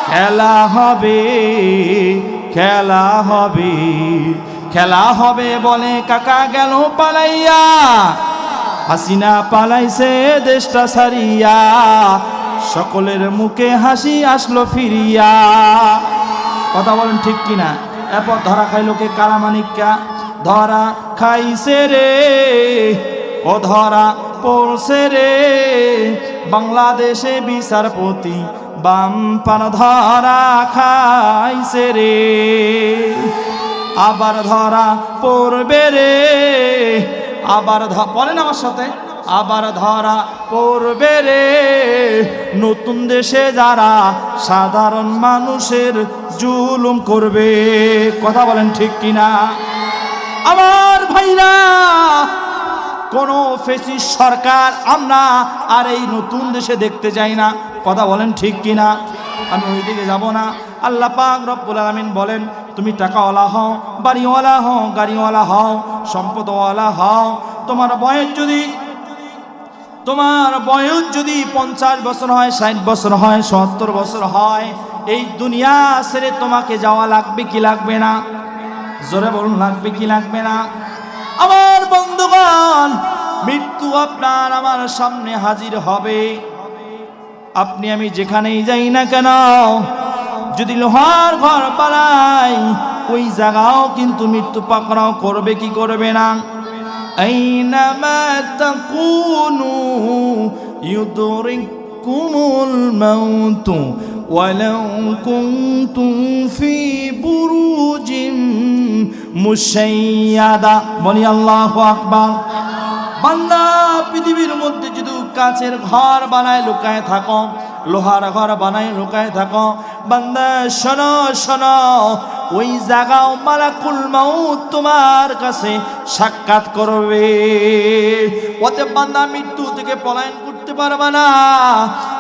খেলা হবে, খেলা হবে, খেলা হবে বলে কাকা গেল পালাইয়া, হাসিনা পালাইছে দেশটা সারিয়া, সকলের মুখে হাসি আসলো ফিরিয়া। কথা বলেন ঠিক কিনা? এরপর ধরা খাইলো কে? কালামানিকা ধরা খাইছে রে, ও ধরা পড়ছে রে, বাংলাদেশে বিচারপতি বামপাড়া ধরা খাইছে রে। আবার ধরা পড়বে রে, আবার বলেন আমার সাথে, আবার ধরা পড়বে রে, নতুন দেশে যারা সাধারণ মানুষের জুলুম করবে। কথা বলেন ঠিক কিনা? আমার ভাইরা, কোন ফ্যাসিস্ট সরকার আমরা আর এই নতুন দেশে দেখতে চাই না। কথা বলেন ঠিক কিনা? আমি ওই দিকে যাব না। আল্লাহ পাক রব্বুল আলামিন বলেন, তুমি টাকাওয়ালা হও, বাড়িওয়ালা হও, গাড়িওয়ালা হও, সম্পদওয়ালা হও, তোমার বয়স যদি 50 বছর হয়, 60 বছর হয়, 70 বছর হয়, এই দুনিয়া ছেড়ে তোমাকে যাওয়া লাগবে কি লাগবে না? জোরে বলুন, লাগবে কি লাগবে না? আমার বন্ধুগণ, মৃত্যু আপনার আমার সামনে হাজির হবে। আপনি আমি যেখানেই যাই না কেন, যদি লোহার ঘর বানাই, ওই জায়গাও কিন্তু মৃত্যু পাকড়াও করবে কি করবে না? আইনামা তাকুনু ইউদরিকুমুল মাউত ওয়ালাউ কুনতুম ফি বুরুজিম মুশাইয়াদা। বলি আল্লাহু আকবার। বান্দা, পৃথিবীর মধ্যে যদি কাচের ঘর বানায় লুকায় থাকো, লোহার ঘর বানায় লুকায় থাকো, বান্দা শোনো শোনো, ওই জায়গাও মালাকুল মাউত তোমার কাছে সাক্ষাৎ করবে। ওতে বান্দা মৃত্যু থেকে পলায়ন করতে পারবে না।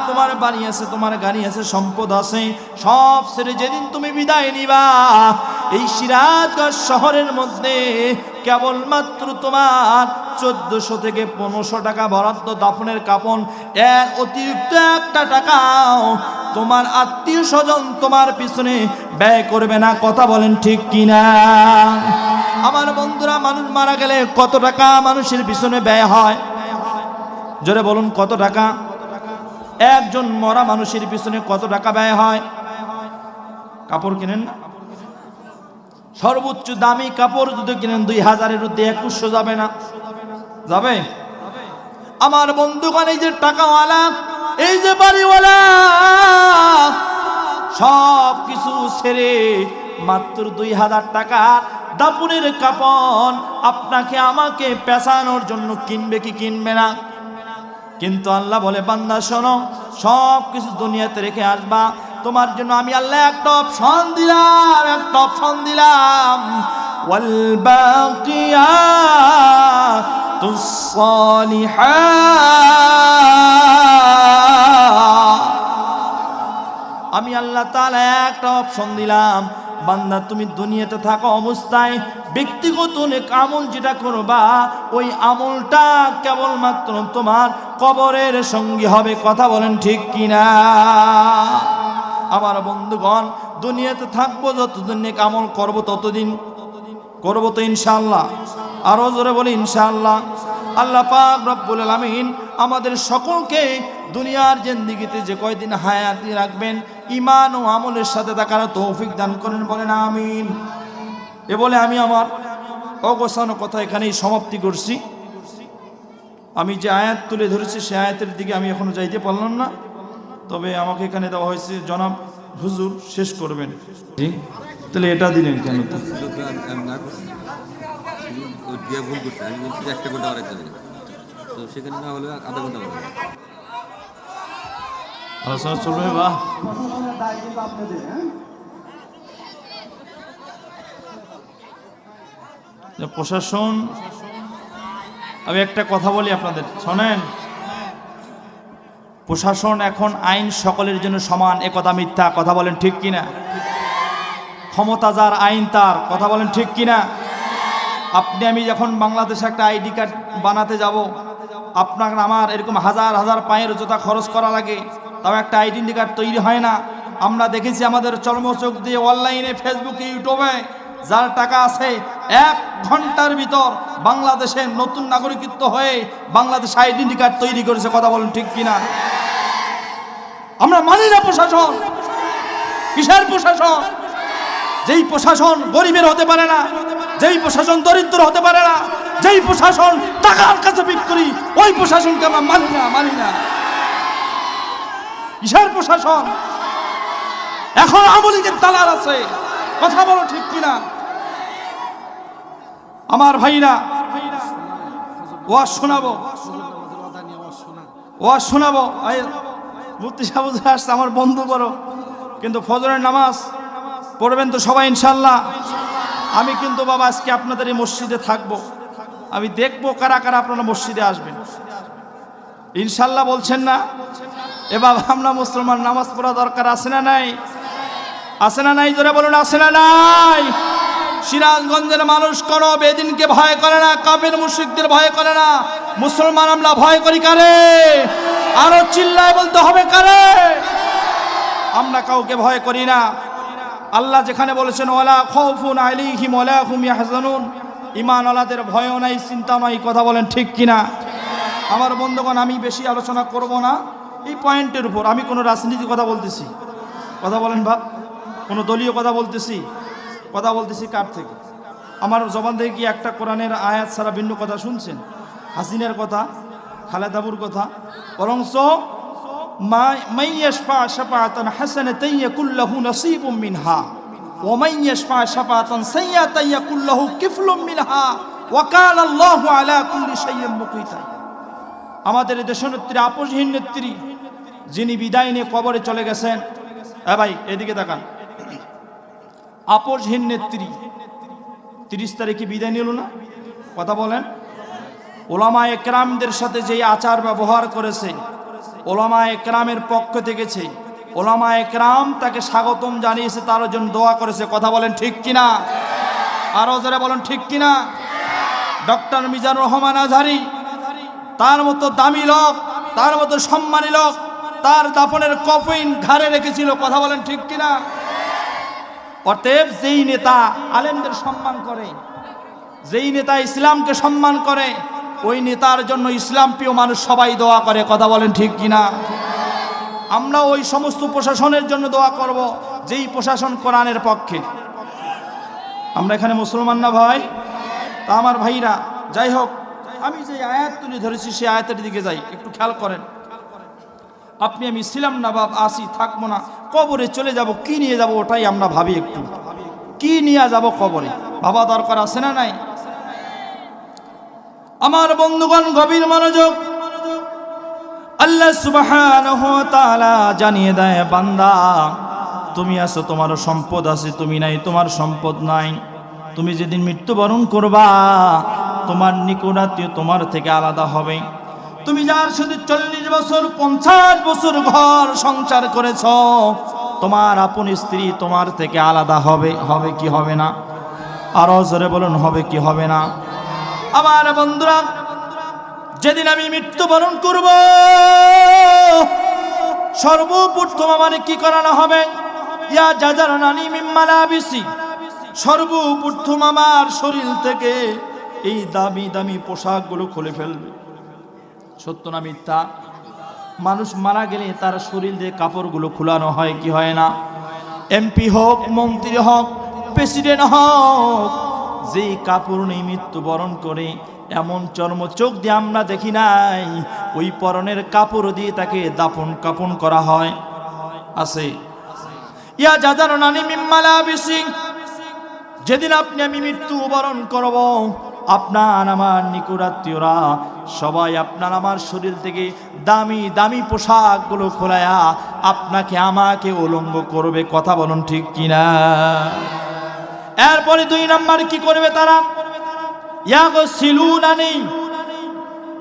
তোমার বাড়ি আছে, তোমার গাড়ি আছে, সম্পদ আছে, সব ছেড়ে যেদিন তুমি বিদায় নিবা, এই সিরাজগঞ্জ শহরের মধ্যে কেবলমাত্র তোমার 1400 থেকে 1500 টাকা বরাদ্দ দাফনের কাফন, এর অতিরিক্ত একটা টাকাও তোমার আত্মীয় স্বজন তোমার পিছনে ব্যয় করবে না। কথা বলেন ঠিক কিনা? আমার বন্ধুরা, মানুষ মারা গেলে কত টাকা মানুষের পিছনে ব্যয় হয়? জোরে বলুন, কত টাকা? একজন মরা মানুষের পিছনে কত টাকা ব্যয় হয়? কাপড় কিনেন না? সর্বোচ্চ দামি কাপড় যদি কিনেন 2000-এর মধ্যে 2100 যাবে না? যাবে? আমার বন্ধুগণ, এই যে টাকাওয়ালা, এই যে বাড়িওয়ালা, সব কিছু ছেড়ে মাত্র 2000 টাকার দাফনের কাফন আপনাকে আমাকে পেছানোর জন্য কিনবে কি কিনবে না? কিন্তু আল্লাহ বলে, বান্দা শোনো, সব কিছু দুনিয়াতে রেখে আসবা, তোমার জন্য আমি আল্লাহ একটা অপশন দিলাম, ওয়াল বাকিয়াতুস সালিহাত। আমি আল্লাহ তাআলা একটা অপশন দিলাম, বান্দা তুমি দুনিয়াতে থাকা অবস্থায় ব্যক্তিগত নেক আমল যেটা করবা, ওই আমলটা কেবলমাত্র তোমার কবরের সঙ্গী হবে। কথা বলেন ঠিক কিনা? আমার বন্ধুগণ, দুনিয়াতে থাকবো যতদিন নেক আমল করবো ততদিন করবো তো ইনশাআল্লাহ। আরো জোরে বলি ইনশাআল্লাহ। আল্লাহ পাক রব্বুল আলামিন আমাদের সকলকে দুনিয়ার জিন্দেগিতে যে কয়দিন হায়াতি রাখবেন, ঈমান ও আমলের সাথে থাকার তৌফিক দান করেন, বলেন আমিন। এ বলে আমি আমার অগোছানো কথা এখানেই সমাপ্তি করছি। আমি যে আয়াত তুলে ধরেছি সে আয়াতের দিকে আমি এখনো যাইতে পারলাম না, তবে আমাকে এখানে দেওয়া হয়েছে জনাব হুজুর শেষ করবেন। তাহলে এটা দিলেন কেন? আমি না করছি, ওই দিয়ে ভুল করছে। আমি বলছি একটা ঘন্টা আর একটা দিন, তো সেখানে না হলে আধা ঘন্টা লাগবে। আলোচনা চলবে বা প্রশাসন। আমি একটা কথা বলি আপনাদের, শোনেন। প্রশাসন এখন আইন সকলের জন্য সমান, এ কথা মিথ্যা। কথা বলেন ঠিক কিনা? ক্ষমতা যার, আইন তার। কথা বলেন ঠিক কিনা? আপনি আমি যখন বাংলাদেশে একটা আইডি কার্ড বানাতে যাব, আপনার আমার এরকম হাজার হাজার পায়ের জোতা খরচ করা লাগে, তাও একটা আইডেন্টি কার্ড তৈরি হয় না। আমরা দেখেছি আমাদের চর্মচোখ দিয়ে অনলাইনে, ফেসবুকে, ইউটিউবে, যার টাকা আছে 1 ঘন্টার ভিতর বাংলাদেশের নতুন নাগরিকত্ব হয়ে বাংলাদেশ আইডেন্টি কার্ড তৈরি করেছে। কথা বলেন ঠিক কিনা? আমরা মানি না প্রশাসন। কিসের প্রশাসন? যেই প্রশাসন গরিবের হতে পারে না, যেই প্রশাসন দরিদ্র হতে পারে না, যেই প্রশাসন টাকার কাছে বিক্রি, ওই প্রশাসনকে আমরা মানি না। কিসের প্রশাসন? এখন আওয়ামী লীগের দালাল আছে। কথা বলো ঠিক কিনা? আমার ভাইরা, ওয়াজ শোনাবো। মুফতি সাহেব আসছে, আমার বন্ধু বড়, কিন্তু ফজরের নামাজ পড়বেন তো সবাই ইনশাল্লাহ। আমি কিন্তু বাবা আজকে আপনাদের এই মসজিদে থাকবো, আমি দেখবো কারা কারা আপনারা মসজিদে আসবেন ইনশাল্লাহ। বলছেন না? এ বাবা, আমরা মুসলমান, নামাজ পড়া দরকার আছে না নাই? আছে না নাই? জোরে বলুন, আছে না নাই? সিরাজগঞ্জের মানুষ কোনো বেদিনকে ভয় করে না, কাফের মুশরিকদের ভয় করে না। মুসলমান আমরা ভয় করি কারে? আরো চিল্লায় বলতে হবে কারে? আমরা কাউকে ভয় করি না। আল্লাহ যেখানে বলেছেন ওয়ালা খাউফুন আলাইহিম ওয়ালা হুম ইয়াহজানুন, ঈমানওয়ালাদের ভয়ও নাই, চিন্তা নাই। কথা বলেন ঠিক কিনা? আমার বন্ধুগণ, আমি বেশি আলোচনা করব না এই পয়েন্টের উপর। আমি কোনো রাজনীতির কথা বলতেছি? কথা বলেন ভাব। কোনো দলীয় কথা বলতেছি? কথা বলতেছি কার থেকে? আমার জবান থেকে কি একটা কোরআনের আয়াত ছাড়া ভিন্ন কথা শুনছেন? হাসিনের কথা, খালেদাবুর কথা? বরঞ্চ মান ইয়াশফা শাফাআতান হাসানাতান ইয়াকুল লাহু নাসীবুম মিনহা ওয়া মান ইয়াশফা শাফাআতান সাইয়্যাতান ইয়াকুল লাহু কিফলুম মিনহা ওয়া কানা আল্লাহু আলা কুল্লি শাইইন মুকিতা। আমাদের দেশনেত্রী, আপসহীন নেত্রী, যিনি বিদায় নিয়ে কবরে চলে গেছেন। ভাই এদিকে তাকান। আপসহীন নেত্রী 30 তারিখে বিদায় নিল না? কথা বলেন। ওলামা একরামদের সাথে যেই আচার ব্যবহার করেছে, ওলামা একরামের পক্ষ থেকেছে, ওলামা একরাম তাকে স্বাগতম জানিয়েছে, তার জন্য দোয়া করেছে। কথা বলেন ঠিক কিনা? আরো যারা বলেন ঠিক কিনা? ডক্টর মিজানুর রহমান আজহারি, তার মতো দামি লোক, তার মতো সম্মানী লোক, তার দাফনের কফিন ঘাড়ে রেখেছিল। কথা বলেন ঠিক কিনা? অতএব যেই নেতা আলেমদের সম্মান করে, যেই নেতা ইসলামকে সম্মান করে, ওই নেতার জন্য ইসলাম প্রিয় মানুষ সবাই দোয়া করে। কথা বলেন ঠিক কিনা? আমরা ওই সমস্ত প্রশাসনের জন্য দোয়া করব যেই প্রশাসন কোরআনের পক্ষে। আমরা এখানে মুসলমান না ভাই? তা আমার ভাইরা, যাই হোক, আমি যে আয়াত তুলে ধরেছি সেই আয়াতের দিকে যাই, একটু খেয়াল করেন। আপনি আমি ছিলাম না বাপ, আসি, থাকবো না, কবরে চলে যাব, কি নিয়ে যাব ওটাই আমরা ভাবি। একটু কি নিয়ে যাব কবরে? ভাবা দরকার আছে না নাই? আমার বন্ধুগণ গভীর মনোযোগ। আল্লাহ সুবহানাহু ওয়া তাআলা জানিয়ে দেয়, বান্দা তুমি আছো, তোমার সম্পদ আছে, তুমি নাই, তোমার সম্পদ নাই। তুমি যেদিন মৃত্যুবরণ করবা, তোমার নিকটাত্মীয় তোমার থেকে আলাদা হবে। তুমি যার সাথে 40 বছর 50 বছর ঘর সংসার করেছ, তোমার আপন স্ত্রী তোমার থেকে আলাদা হবে। হবে কি হবে না? আরো জোরে বলুন, হবে কি হবে না? আমার বন্ধুরা, যেদিন আমি মৃত্যুবরণ করব, সর্বপ্রথম আমার কি করানো হবে? ইয়া জাজারনানি মিন মালাবিসি, সর্বপ্রথম আমার শরীর থেকে এই দামি দামি পোশাকগুলো খুলে ফেলবে। সত্য না মিথ্যা? মানুষ মারা গেলে তার শরীর দিয়ে কাপড়গুলো খোলানো হয় কি হয় না? এমপি হোক, মন্ত্রী হোক, প্রেসিডেন্ট হোক, যেই কাপড় নেই মৃত্যুবরণ করে, এমন চর্ম চোখ দিয়ে আমরা দেখি নাই, ওই পরনের কাপড় দিয়ে তাকে দাফন কাফন করা হয়। আছে ইয়া জাজারনানি মিন মালাবিসি, যেদিন আপনি আমি মৃত্যুবরণ করব, আপনার আমার নিকটাত্মীয়রা সবাই আপনার আমার শরীর থেকে দামি দামি পোশাকগুলো খোলায়া আপনাকে আমাকে উলঙ্গ করবে। কথা বলুন ঠিক কিনা? এরপরে 2 নাম্বার কি করবে তারা? ইয়াগসিলুনানি,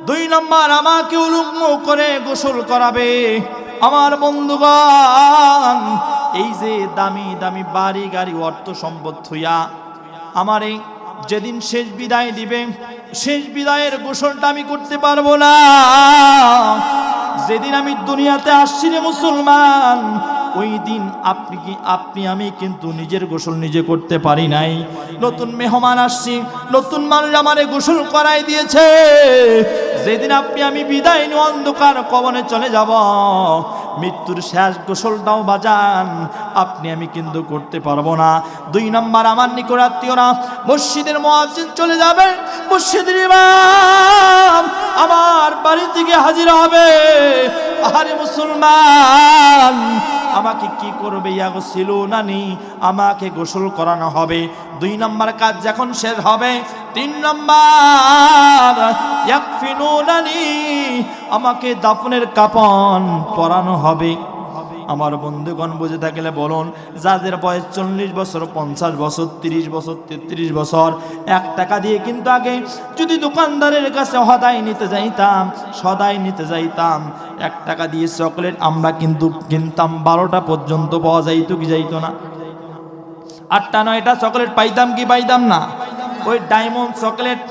2 নাম্বার আমাকে উলঙ্গ করে গোসল করাবে। আমার বন্ধুগণ, এই যে দামি দামি বাড়ি গাড়ি অর্থ সম্পদ থুইয়া আমারে যেদিন শেষ বিদায় দিবে, শেষ বিদায়ের গোসলটা আমি করতে পারবো না। যেদিন আমি দুনিয়াতে আসছি রে মুসলমান, ওই দিন আপনি আমি কিন্তু নিজের গোসল নিজে করতে পারি নাই। নতুন মেহমান আসছি, নতুন মানুষ আমারে গোসল করাই দিয়েছে। যেদিন আপনি আমি বিদায় নিয়ে অন্ধকার কবরে চলে যাব, মৃত্যুর শেষ গোসলটাও বাজান আপনি আমি কিন্তু করতে পারবো না। 2 নাম্বার, আমার নিকটাত্মীয়রা মসজিদের মুয়াজ্জিন চলে যাবে, মসজিদের ইমাম আমার বাড়ি থেকে হাজির হবে। আরে মুসলমান, আমাকে কি করবে? ইয়াগসিলুনানি, আমাকে গোসল করানো হবে। 2 নাম্বার কাজ যখন শেষ হবে, 3 নাম্বার ইয়াকফিনুনানি, আমাকে দাফনের কাফন পরানো হবে। আমার বন্ধুগণ বুঝে থাকলে বলুন, যাদের বয়স 40 বছর, 50 বছর, 30 বছর, 33 বছর, 1 টাকা দিয়ে কিন্তু আগে যদি দোকানদারের কাছে সদাই নিতে যাইতাম, 1 টাকা দিয়ে চকলেট আমরা কিন্তু কিনতাম, 12টা পর্যন্ত পাওয়া যাইতো কি যাইতো না? 8টা 9টা চকলেট পাইতাম কি পাইতাম না? ওই ডায়মন্ড চকলেট,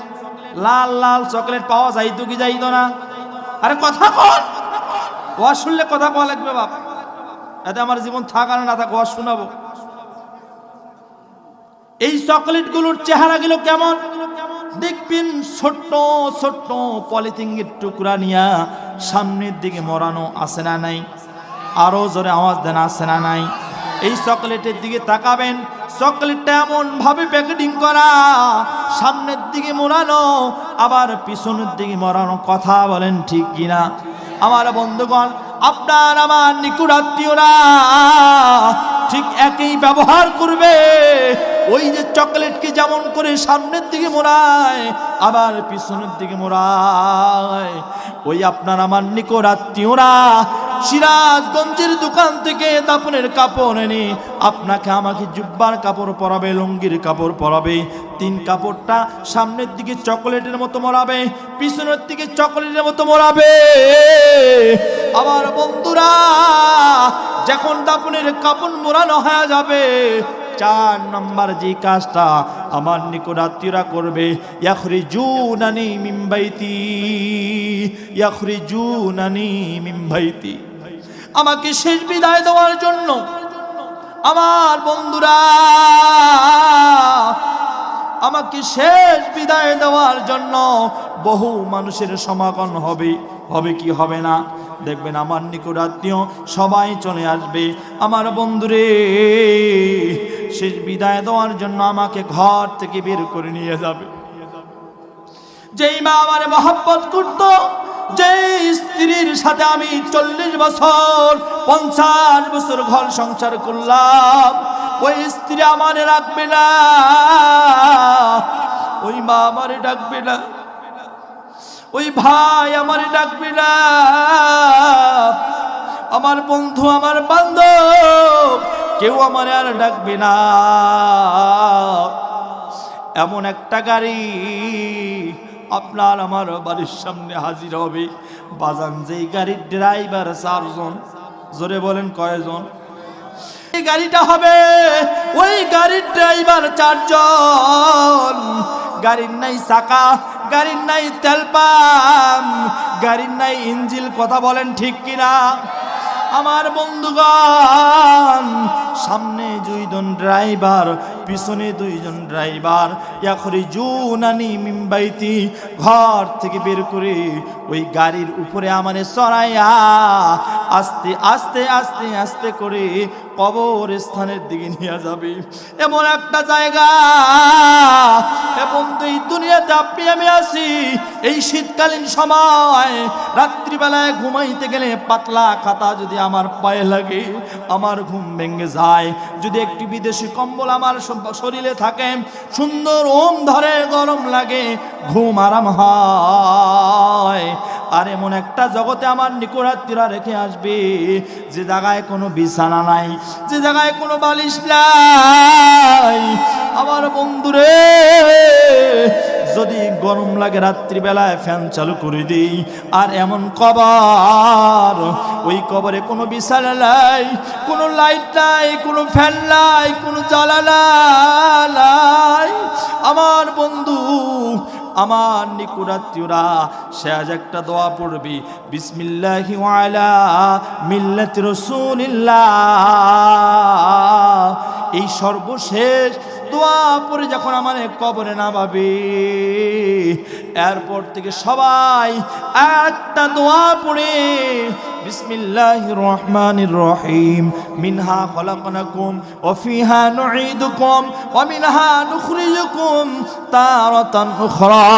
লাল লাল চকলেট পাওয়া যাইতো কি যাইতো না? আরে কথা কন, ওয়াজ শুনলে কথা কওয়া লাগবে বাপ, এতে আমার জীবন থাক আর না থাক, ওয়াজ শোনাবো। এই চকলেটগুলোর চেহারাগুলো কেমন দেখবেন? ছোট্ট ছোট্ট পলিথিনের টুকরা নিয়া সামনের দিকে মোড়ানো, আছে না নাই? আরো জোরে আওয়াজ দেন, আছে না নাই? এই চকলেটের দিকে তাকাবেন, চকলেটটা এমন ভাবে প্যাকেটিং করা, সামনের দিকে মোড়ানো আবার পিছনের দিকে মোড়ানো। কথা বলেন ঠিক কিনা? আমার বন্ধুগণ, আপনার আমার নিকটাত্মীয়রা ঠিক একই ব্যবহার করবে। ওই যে চকলেটকে যেমন করে সামনের দিকে মোড়ায় আবার পিছনের দিকে মোড়ায়, ওই আপনার আমার নিকটাত্মীয়রা সিরাজগঞ্জের দোকান থেকে দাফনের কাপড় এনে আপনাকে আমাকে জুব্বার কাপড় পরাবে, লুঙ্গির কাপড় পরাবে। 3 কাপড়টা সামনের দিকে চকলেটের মতো মোড়াবে, পিছনের দিকে চকলেটের মতো মোড়াবে। আমার বন্ধুরা, যখন দাফনের কাপড় মোড়ানো হয়ে যাবে, 4 নাম্বার যে কাজটা আমার নিকটাত্মীয়রা করবে, ইয়াখরিজুনানি মিন বাইতি, ইয়াখরিজুনানি মিন বাইতি, আমাকে শেষ বিদায় দেওয়ার জন্য। আমার বন্ধুরা, আমাকে শেষ বিদায় দেওয়ার জন্য বহু মানুষের সমাগম হবে। হবে কি হবে না? দেখবেন আমার নিকটাত্মীয় সবাই চলে আসবে। আমার বন্ধুরে, শেষ বিদায় দেওয়ার জন্য আমাকে ঘর থেকে বের করে নিয়ে যাবে। যেই মা আমারে মহব্বত করত, যে স্ত্রীর সাথে আমি 40 বছর 50 বছর ঘর সংসার করলাম, ওই স্ত্রী আমারে রাখবে না, ওই মা আমারে ডাকবে না, ওই ভাই আমারে ডাকবে না, আমার বন্ধু আমার বান্ধব কেউ আমারে আর ডাকবে না। এমন একটা গাড়ি আপনার আমার বাড়ির সামনে হাজির হবে বাজান, যেই গাড়ির ড্রাইভার 4 জন। জোরে বলেন কয়জন? এই গাড়িটা হবে, ওই গাড়ির ড্রাইভার 4 জন। গাড়ির নাই চাকা, গাড়ির নাই তেল পাম্প, গাড়ির নাই ইঞ্জিন। কথা বলেন ঠিক কিনা? আমার বন্ধুগণ, সামনে 2 জন ড্রাইভার, পিছনে 2 জন ড্রাইভার। ইয়াখরিজুনানি মিন বাইতি, ঘর থেকে বের করে ওই গাড়ির উপরে আমারে চড়াইয়া আস্তে আস্তে আস্তে আস্তে করে কবরস্থানের দিকে নিয়ে যাবে। এমন একটা জায়গা এবং এই দুনিয়াতে আপনি আমি আছি, এই শীতকালীন সময় রাত্রিবেলায় ঘুমাইতে গেলে পাতলা খাতা যদি আমার পায়ে লাগে আমার ঘুম ভেঙে যায়। যদি একটি বিদেশি কম্বল আমার শরীরে থাকে, সুন্দর ওম ধরে, গরম লাগে, ঘুম আরাম হয়। আর এমন একটা জগতে আমার নিকটাত্মীয়রা রেখে আসবে যে জায়গায় কোনো বিছানা নাই, যে জায়গায় কোনো বালিশ নাই। আমার বন্ধুরে, যদি গরম লাগে রাত্রিবেলায় ফ্যান চালু করে দিই, আর এমন কবর, ওই কবরে কোনো বিছানা নাই, কোনো লাইট নাই, কোনো ফ্যান নাই, কোনো জ্বালানা নাই। আমার বন্ধু, আমার নিকটাত্মীয়রা সে আজ একটা দোয়া পড়বি, বিসমিল্লাহি ওয়া আলা মিল্লাতি রাসূলিল্লাহ। এই সর্বশেষ দোয়া পড়ে যখন আমার কবরে নামাবে, এরপর থেকে সবাই একটা দোয়া পড়ে, বিসমিল্লাহির রহমানির রহিম, মিনহা খলাকনাকুম ওয়া ফিহা নুঈদুকুম ওয়া মিনহা নুখরিজুকুম তারাতান উখরা।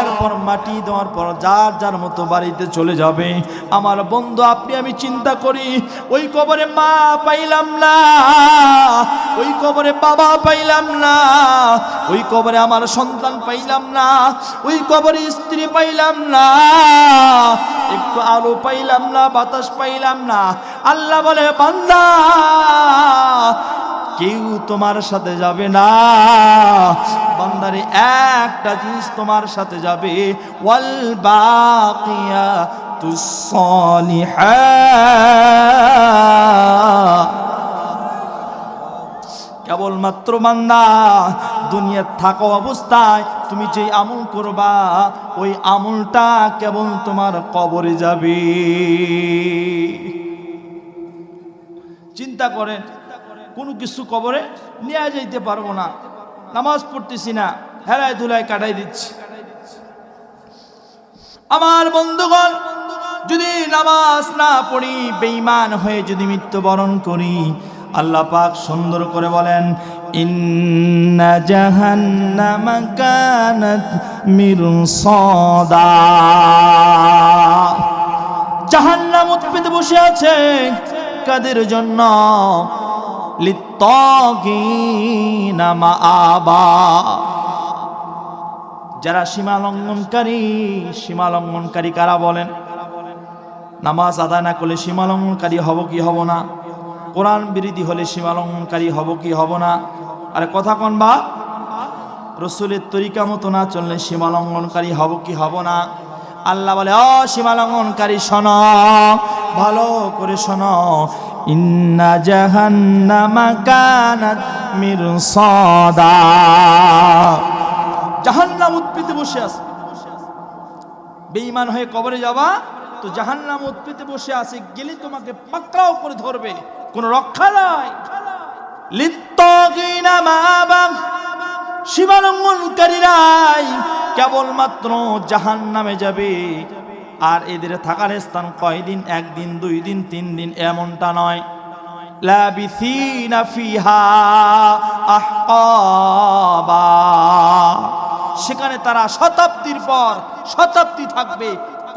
এরপর মাটি দেওয়ার পর যার যার মতো বাড়িতে চলে যাবে। আমার বন্ধু, আপনি আমি চিন্তা করি, ওই কবরে মা পাইলাম না, ওই কবরে বাবা পাইলাম না, ওই কবরে আমার সন্তান পাইলাম না, ওই কবরে স্ত্রী পাইলাম না, একটু আলো পাইলাম না, বাতাস পাইলাম না। আল্লাহ বলে, বান্দা কেউ তোমার সাথে যাবে না, বান্দারে একটা জিনিস তোমার সাথে যাবে, ওয়াল বাকিয়াতুস সালিহাত। কেবলমাত্র বান্দা দুনিয়ার থাকা অবস্থায় তুমি যে আমল করবা, ওই আমলটা কেবল তোমার কবরে যাবে। চিন্তা করেন, কোনো কিছু কবরে নিয়ে যাইতে পারবো না, নামাজ পড়তেছি না, হেলায় ধুলায় কাটাই দিচ্ছি। আমার বন্ধুগণ, যদি নামাজ না পড়ি, বেঈমান হয়ে যদি মৃত্যুবরণ করি, আল্লাহ পাক সুন্দর করে বলেন, ইন্না জাহান্নামা কানাত মিরসাদা। জাহান্নাম উৎপেতে বসে আছে কাদের জন্য? লিত্তাগিনা মাআবা, যারা সীমা লঙ্ঘনকারী। সীমা লঙ্ঘনকারী কারা বলেন? নামাজ আদায় না করলে সীমা লঙ্ঘনকারী হব কি হব না? কোরআন বিরোধী হলে সীমা লঙ্ঘনকারী হব কি হব না? আরে কথা কন বা, রসুলের তরিকা মতো না চললে সীমা লঙ্ঘনকারী হব কি হব না? আল্লাহ বলে, ও সীমা লঙ্ঘনকারী শোনো, ভালো করে শোনো, ইন্না জাহান্নামা কানাত মিরসাদা। জাহান্নাম উৎপেতে বসে আছে। বেঈমান হয়ে কবরে যাবা তো জাহান্নাম উৎপেতে বসে আছে, গেলে তোমাকে পাকড়াও করে ধরবে, কোনো রক্ষা নাই। লিত্তাগিনা মাআবা, সীমা লঙ্ঘনকারীরাই কেবলমাত্র জাহান্নামে যাবে। আর এদের থাকার স্থান কয়দিন? 1 দিন, 2 দিন, 3 দিন, এমনটা নয়। লাবিসিনা ফিহা আহকাবা, সেখানে তারা শতাব্দীর পর শতাব্দী থাকবে,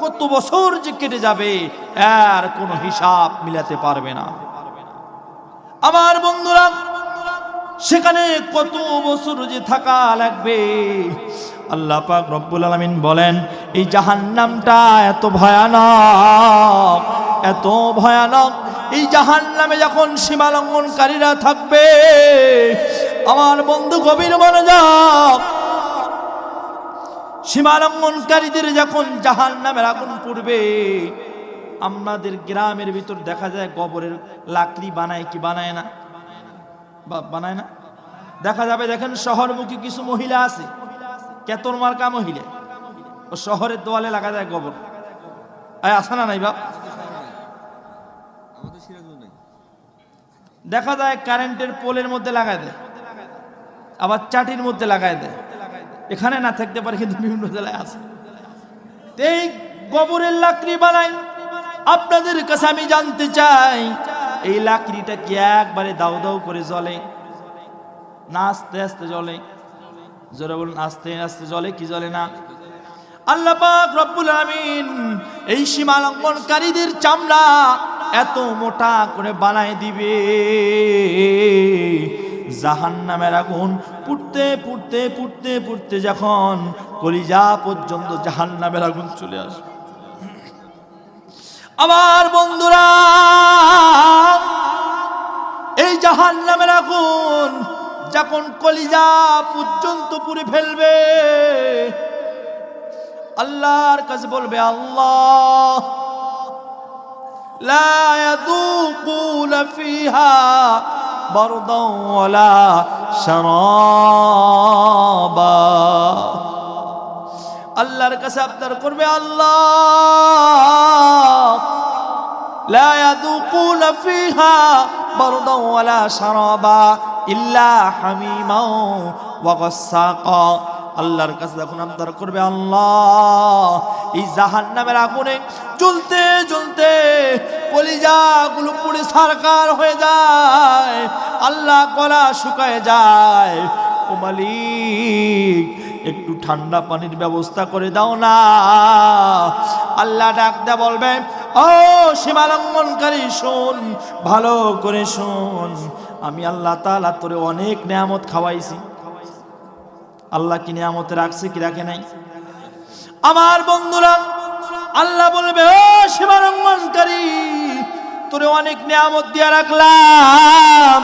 কত বছর যে কেটে যাবে এর কোনো হিসাব মিলাতে পারবে না। আমার বন্ধুরা, সেখানে কত বছর যে থাকা লাগবে। আল্লাহ পাক রব্বুল আলামিন বলেন, এই জাহান্নামটা এত ভয়ানক, এত ভয়ানক। এই জাহান্নামে যখন সীমালঙ্ঘনকারীরা থাকবে, আমার বন্ধু গভীর মনোযোগ, সীমালঙ্ঘনকারীদের যখন জাহান্নামের আগুন পড়বে, আমাদের গ্রামের ভিতর দেখা যায় গোবরের লাকড়ি বানায় কি বানায় না? বানায় না? দেখা যাবে, দেখেন শহরমুখী কিছু মহিলা আছে, কেতন মার্কা মহিলা, ও শহরের দোয়ালে লাগা যায় গোবর। আসে না নাই বাপ? দেখা যায় কারেন্টের পোলের মধ্যে লাগায় দেয়, আবার চাটির মধ্যে লাগায় দেয়। এখানে না থাকতে পারে, কিন্তু বিভিন্ন জেলায় আছে। এই গোবরের লাকড়ি বানায়। আপনাদের কাছে আমি জানতে চাই, এই লাকড়িটা কি একবারে দাও দাও করে জ্বলে না আস্তে আস্তে জ্বলে? জোরে বলুন, আস্তে আস্তে জ্বলে কি জ্বলে না? আল্লাহ পাক রব্বুল আলামিন এই সীমালঙ্ঘনকারীদের চামড়া এত মোটা করে বানায় দিবে, জাহান্নামের আগুন পুড়তে পুড়তে পুড়তে পুড়তে যখন কলিজা পর্যন্ত জাহান্নামের আগুন চলে আসবে। আমার বন্ধুরা, এই জাহান্নামের আগুন যখন কলিজা পর্যন্ত পুড়ে ফেলবে, আল্লাহর কাছে বলবে, আল্লাহ লা ইয়াযুকুনা ফিহা বারদান ওয়ালা শারাবা। আল্লাহর কাছে আবদার করবে, আল্লাহ লা ইয়াযুকুনা ফিহা বারদান ওয়ালা শারাবা ইল্লা হামিমান ওয়া গাসসাকা। আল্লাহর কাছে যখন আবদার করবে, আল্লাহ এই জাহান্নামের আগুনে জ্বলতে জ্বলতে কলিজাগুলো পুড়ে ছারখার হয়ে যায়, আল্লাহ গলা শুকায় যায়, ও মালিক একটু ঠান্ডা পানির ব্যবস্থা করে দাও না। আল্লাহ ডাক দেয়া বলবে, ও সীমালঙ্ঘনকারী শোন, ভালো করে শোন, আমি আল্লাহ তাআলা তোরে অনেক নেয়ামত খাওয়াইছি। আল্লাহ কি নিয়ামতে রাখছে কি রাখে নাই? আমার বন্ধুরা, আল্লাহ বলবে, ও সীমালঙ্ঘনকারী, তোরে অনেক নিয়ামত দিয়া রাখলাম।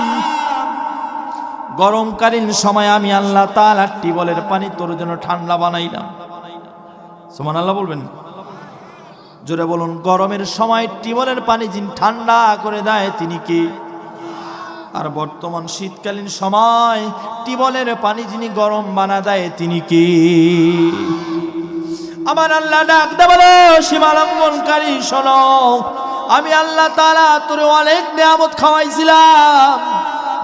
গরমকালীন সময় আমি আল্লাহ তাআলা টিউবওয়েলের পানি তোর জন্য ঠান্ডা বানাইলাম। সুবহানাল্লাহ বলবেন, জোরে বলুন। গরমের সময় টিউবওয়েলের পানি যিনি ঠান্ডা করে দেয় তিনি কে? আর বর্তমান শীতকালীন সময় টিউবওয়েলের পানি যিনি গরম বানা দেয় তিনি কে? আমার আল্লাহ ডাক দে বলে, সীমালঙ্ঘনকারী শোনো, আমি আল্লাহ তাআলা তোর অনেক নিয়ামত খাওয়াইছিলাম।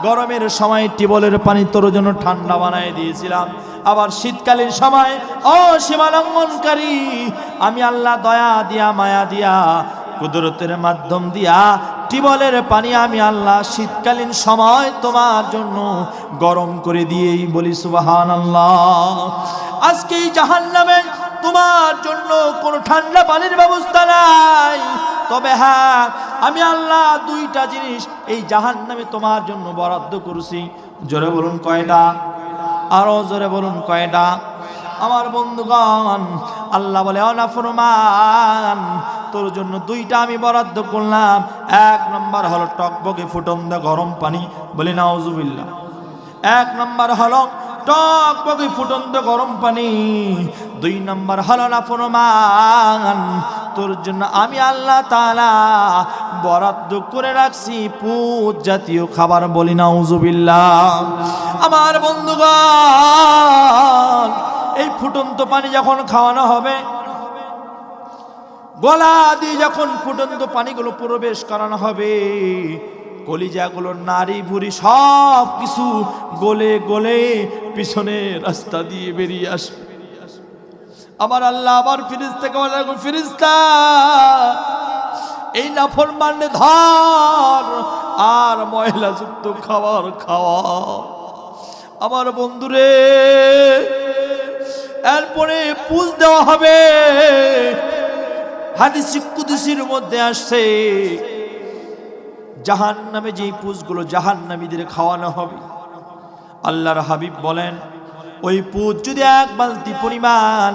গরমের সময় টিউবওয়েলের পানি তোর জন্য ঠান্ডা বানায় দিয়েছিলাম। আবার শীতকালীন সময় ও সীমালঙ্ঘনকারী, আমি আল্লাহ দয়া দিয়া মায়া দিয়া কুদরতের মাধ্যম দিয়া টিউবওয়েলের পানি আমি আল্লাহ শীতকালীন সময় তোমার জন্য গরম করে দিয়েই বলি সুবহানাল্লাহ। আজকে এই জাহান্নামে তোমার জন্য কোনো ঠান্ডা পানির ব্যবস্থা নাই, তবে হ্যাঁ আমি আল্লাহ দুইটা জিনিস এই জাহান্নামে তোমার জন্য বরাদ্দ করেছি। জোরে বলুন কয়টা? আরো জোরে বলুন কয়টা? আমার বন্ধুগণ, আল্লাহ বলে, অনাফরমান, তোর জন্য দুইটা আমি বরাদ্দ করলাম। এক নম্বর হলো টকবকে ফুটন্ত গরম পানি, বলি নাউজুবিল্লাহ। এক নম্বর হলো টকবকে ফুটন্ত গরম পানি। দুই নম্বর হলো নাফরমান, তোর জন্য আমি আল্লাহ তাআলা বরাদ্দ করে রাখছি পুত জাতীয় খাবার, বলি নাউজুবিল্লাহ। আমার বন্ধুগণ, এই ফুটন্ত পানি যখন খাওয়ানো হবে, গলা দিয়ে যখন ফুটন্ত পানিগুলো প্রবেশ করানো হবে, কলিজাগুলো নারী ভুরি সব কিছু গলে গলে পিছনে রাস্তা দিয়ে বেরিয়ে আসবে। আমার আল্লাহ আবার ফেরেশতাকে বলে, ফেরেশতা এই নাফরমানে ধর আর ময়লাযুক্ত খাবার খাওয়া। আমার বন্ধুরে, এরপরে পুজ দেওয়া হবে, হাদিস কুদসির মধ্যে আসছে জাহান্নামে যেই পুষগুলো জাহান্নামীদের খাওয়ানো হবে, আল্লাহর হাবিব বলেন ওই পুষ যদি এক বালতি পরিমাণ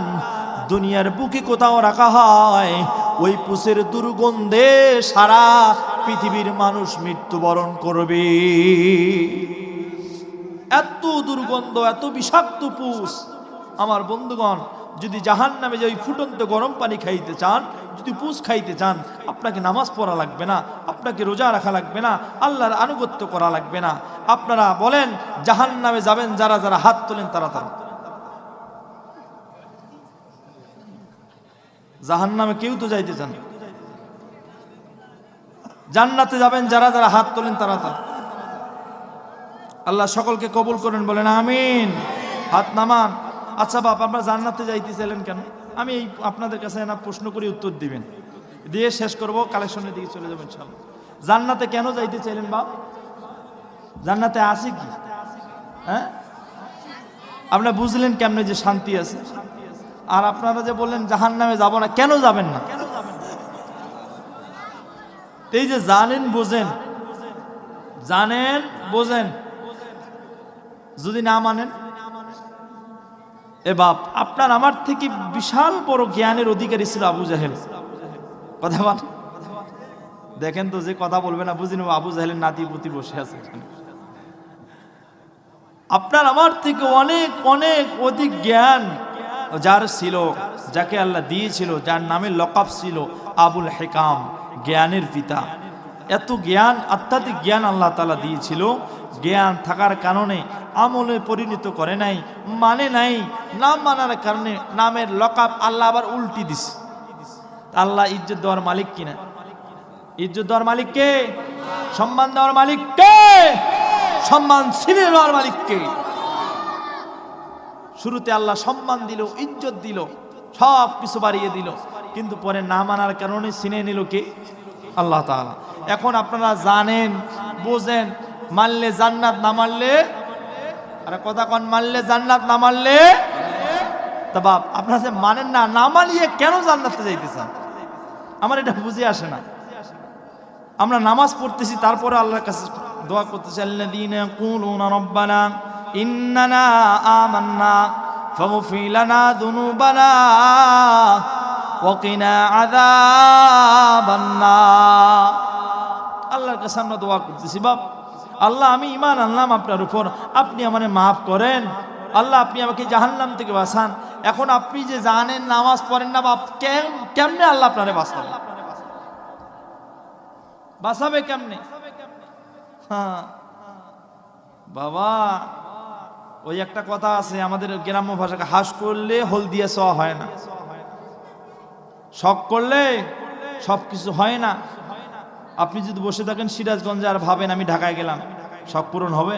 দুনিয়ার বুকে কোথাও রাখা হয়, ওই পুষের দুর্গন্ধে সারা পৃথিবীর মানুষ মৃত্যুবরণ করবে। এত দুর্গন্ধ, এত বিষাক্ত পুষ। আমার বন্ধুগণ, যদি জাহান্নামে যে ওই ফুটন্ত গরম পানি খাইতে চান, যদি পুষ খাইতে চান, আপনাকে নামাজ পড়া লাগবে না, আপনাকে রোজা রাখা লাগবে না, আল্লাহর আনুগত্য করা লাগবে না। আপনারা বলেন জাহান্নামে যাবেন যারা যারা, হাত তোলেন তারা তারা। জাহান্নামে কেউ তো যাইতে চান। জান্নাতে যাবেন যারা যারা, হাত তোলেন তারা তারা। আল্লাহ সকলকে কবুল করেন, বলেন আমিন। হাত নামান। আচ্ছা বাপ, আপনারা জান্নাতে যাইতে চাইলেন কেন? আমি এই আপনাদের কাছে না প্রশ্ন করে উত্তর দিবেন, দিয়ে শেষ করব, কালেকশনের দিকে চলে যাবেন ইনশাআল্লাহ। জান্নাতে কেন যাইতে চাইলেন বাপ? জান্নাতে আছে কি? হ্যাঁ, আপনারা বুঝলেন কেমনে যে শান্তি আছে? আর আপনারা যে বললেন জাহান্নামে যাব না, কেন যাবেন না? এই যে জানেন বোঝেন, জানেন বোঝেন, যদি না মানেন, এ বাপ আপনার আমার থেকে বিশাল বড় জ্ঞানের অধিকারী ছিল আবু জাহেল। কথা বল, দেখেন তো, যে কথা বলবে না বুঝিনি, আবু জাহেলের নাতি পুতি বসে আছে। আপনার আমার থেকে অনেক অনেক অধিক জ্ঞান যার ছিল, যাকে আল্লাহ দিয়েছিল, যার নামে লকাব ছিল আবুল হেকাম, জ্ঞানের পিতা। এত জ্ঞান, আধ্যাত্মিক জ্ঞান আল্লাহ তাআলা দিয়েছিল। জ্ঞান থাকার কারণে আমলে পরিণত করে নাই, মানে নাই, নাম মানার কারণে নামের লকাব আল্লাহ আবার উল্টি দিছে। আল্লাহ ইজ্জত দেওয়ার মালিক কিনা? ইজ্জত দেওয়ার মালিক কে? সম্মান দেওয়ার মালিক কে? সম্মান ছিনে নেওয়ার মালিক কে? শুরুতে আল্লাহ সম্মান দিল, ইজ্জত দিল, সব কিছু বাড়িয়ে দিল, কিন্তু পরে না মানার কারণে ছিনে নিল কে? আল্লাহ তাআলা। এখন আপনারা জানেন বোঝেন, মানলে জান্নাত, না মানলে, আরে কথা কন, মানলে জান্নাত, না মানলে তা বাপ। আপনারা যে মানেন না, না মানিয়ে কেন জান্নাতে যাইতে চান? আমার এটা বুঝে আসে না। আমরা নামাজ পড়তেছি, তারপরে আল্লাহর কাছে দোয়া করতেছি, আল্লাযীনা ইয়াকুলুনা রাব্বানা ইন্নানা আমান্না ফাগফির লানা যুনুবানা ওয়া কিনা আযাবান নার। আল্লাহর কাছে আমরা দোয়া করতেছি, বাপ আল্লাহ আমি ঈমান আনলাম আপনার উপর, আপনি আমাকে মাফ করেন, আল্লাহ আপনি আমাকে জাহান্নাম থেকে বাঁচান। এখন আপনি যে জানেন নামাজ পড়েন না বাপ, কেমনে আল্লাহ আপনারে বাঁচাবে? বাঁচাবে কেমনে? হ্যাঁ বাবা, ওই একটা কথা আছে আমাদের গ্রাম্য ভাষাকে, হাঁস করলে হল দিয়ে ছোঁয়া হয় না, শখ করলে সব কিছু হয় না। আপনি যদি বসে থাকেন সিরাজগঞ্জে আর ভাবেন আমি ঢাকায় গেলাম, শখ পূরণ হবে?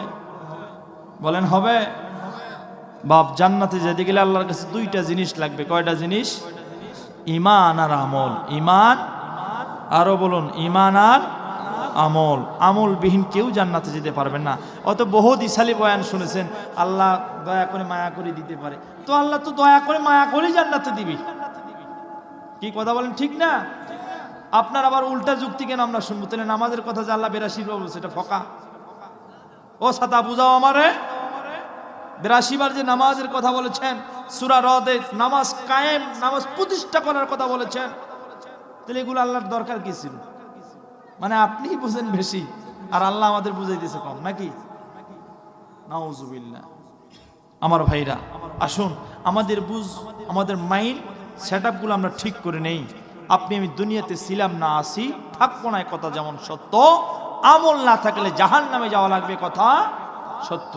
বলেন হবে? বাপ জান্নাতে যেতে গেলে আল্লাহর কাছে দুইটা জিনিস লাগবে। কয়টা জিনিস? ঈমান আর আমল। ঈমান, আরো বলুন, ঈমান আর আমল। আমলবিহীন কেউ জান্নাতে যেতে পারবেন না। অত বহুত ইসালি বয়ান শুনেছেন, আল্লাহ দয়া করে মায়া করে দিতে পারে, তো আল্লাহ তো দয়া করে মায়া করেই জান্নাতে দিবি। কি কথা বলেন, ঠিক না? আপনার আবার উল্টা যুক্তি কেন আমরা শুনবো? তাহলে নামাজের কথা যে আল্লাহ 82 বার বলছে, এটা ফকা। ও ছাতা বুঝাও আমারে, 82 বার যে নামাজের কথা বলেছেন, সূরা রদে নামাজ কায়েম, নামাজ প্রতিষ্ঠা করার কথা বলেছেন, তাহলে এগুলো আল্লাহর দরকার কি ছিল? মানে আপনিই বুঝেন বেশি আর আল্লাহ আমাদের বুঝাইতেছে কম, নাকি? নাউজুবিল্লাহ। আমার ভাইরা, আসুন আমাদের বুঝ, আমাদের মাইন্ড সেটআপগুলো আমরা ঠিক করে নেই। আপনি আমি দুনিয়াতে ছিলাম না, আসি, থাকবো না, কথা যেমন সত্য, আমল না থাকলে জাহান্নামে যাওয়া লাগবে, কথা সত্য।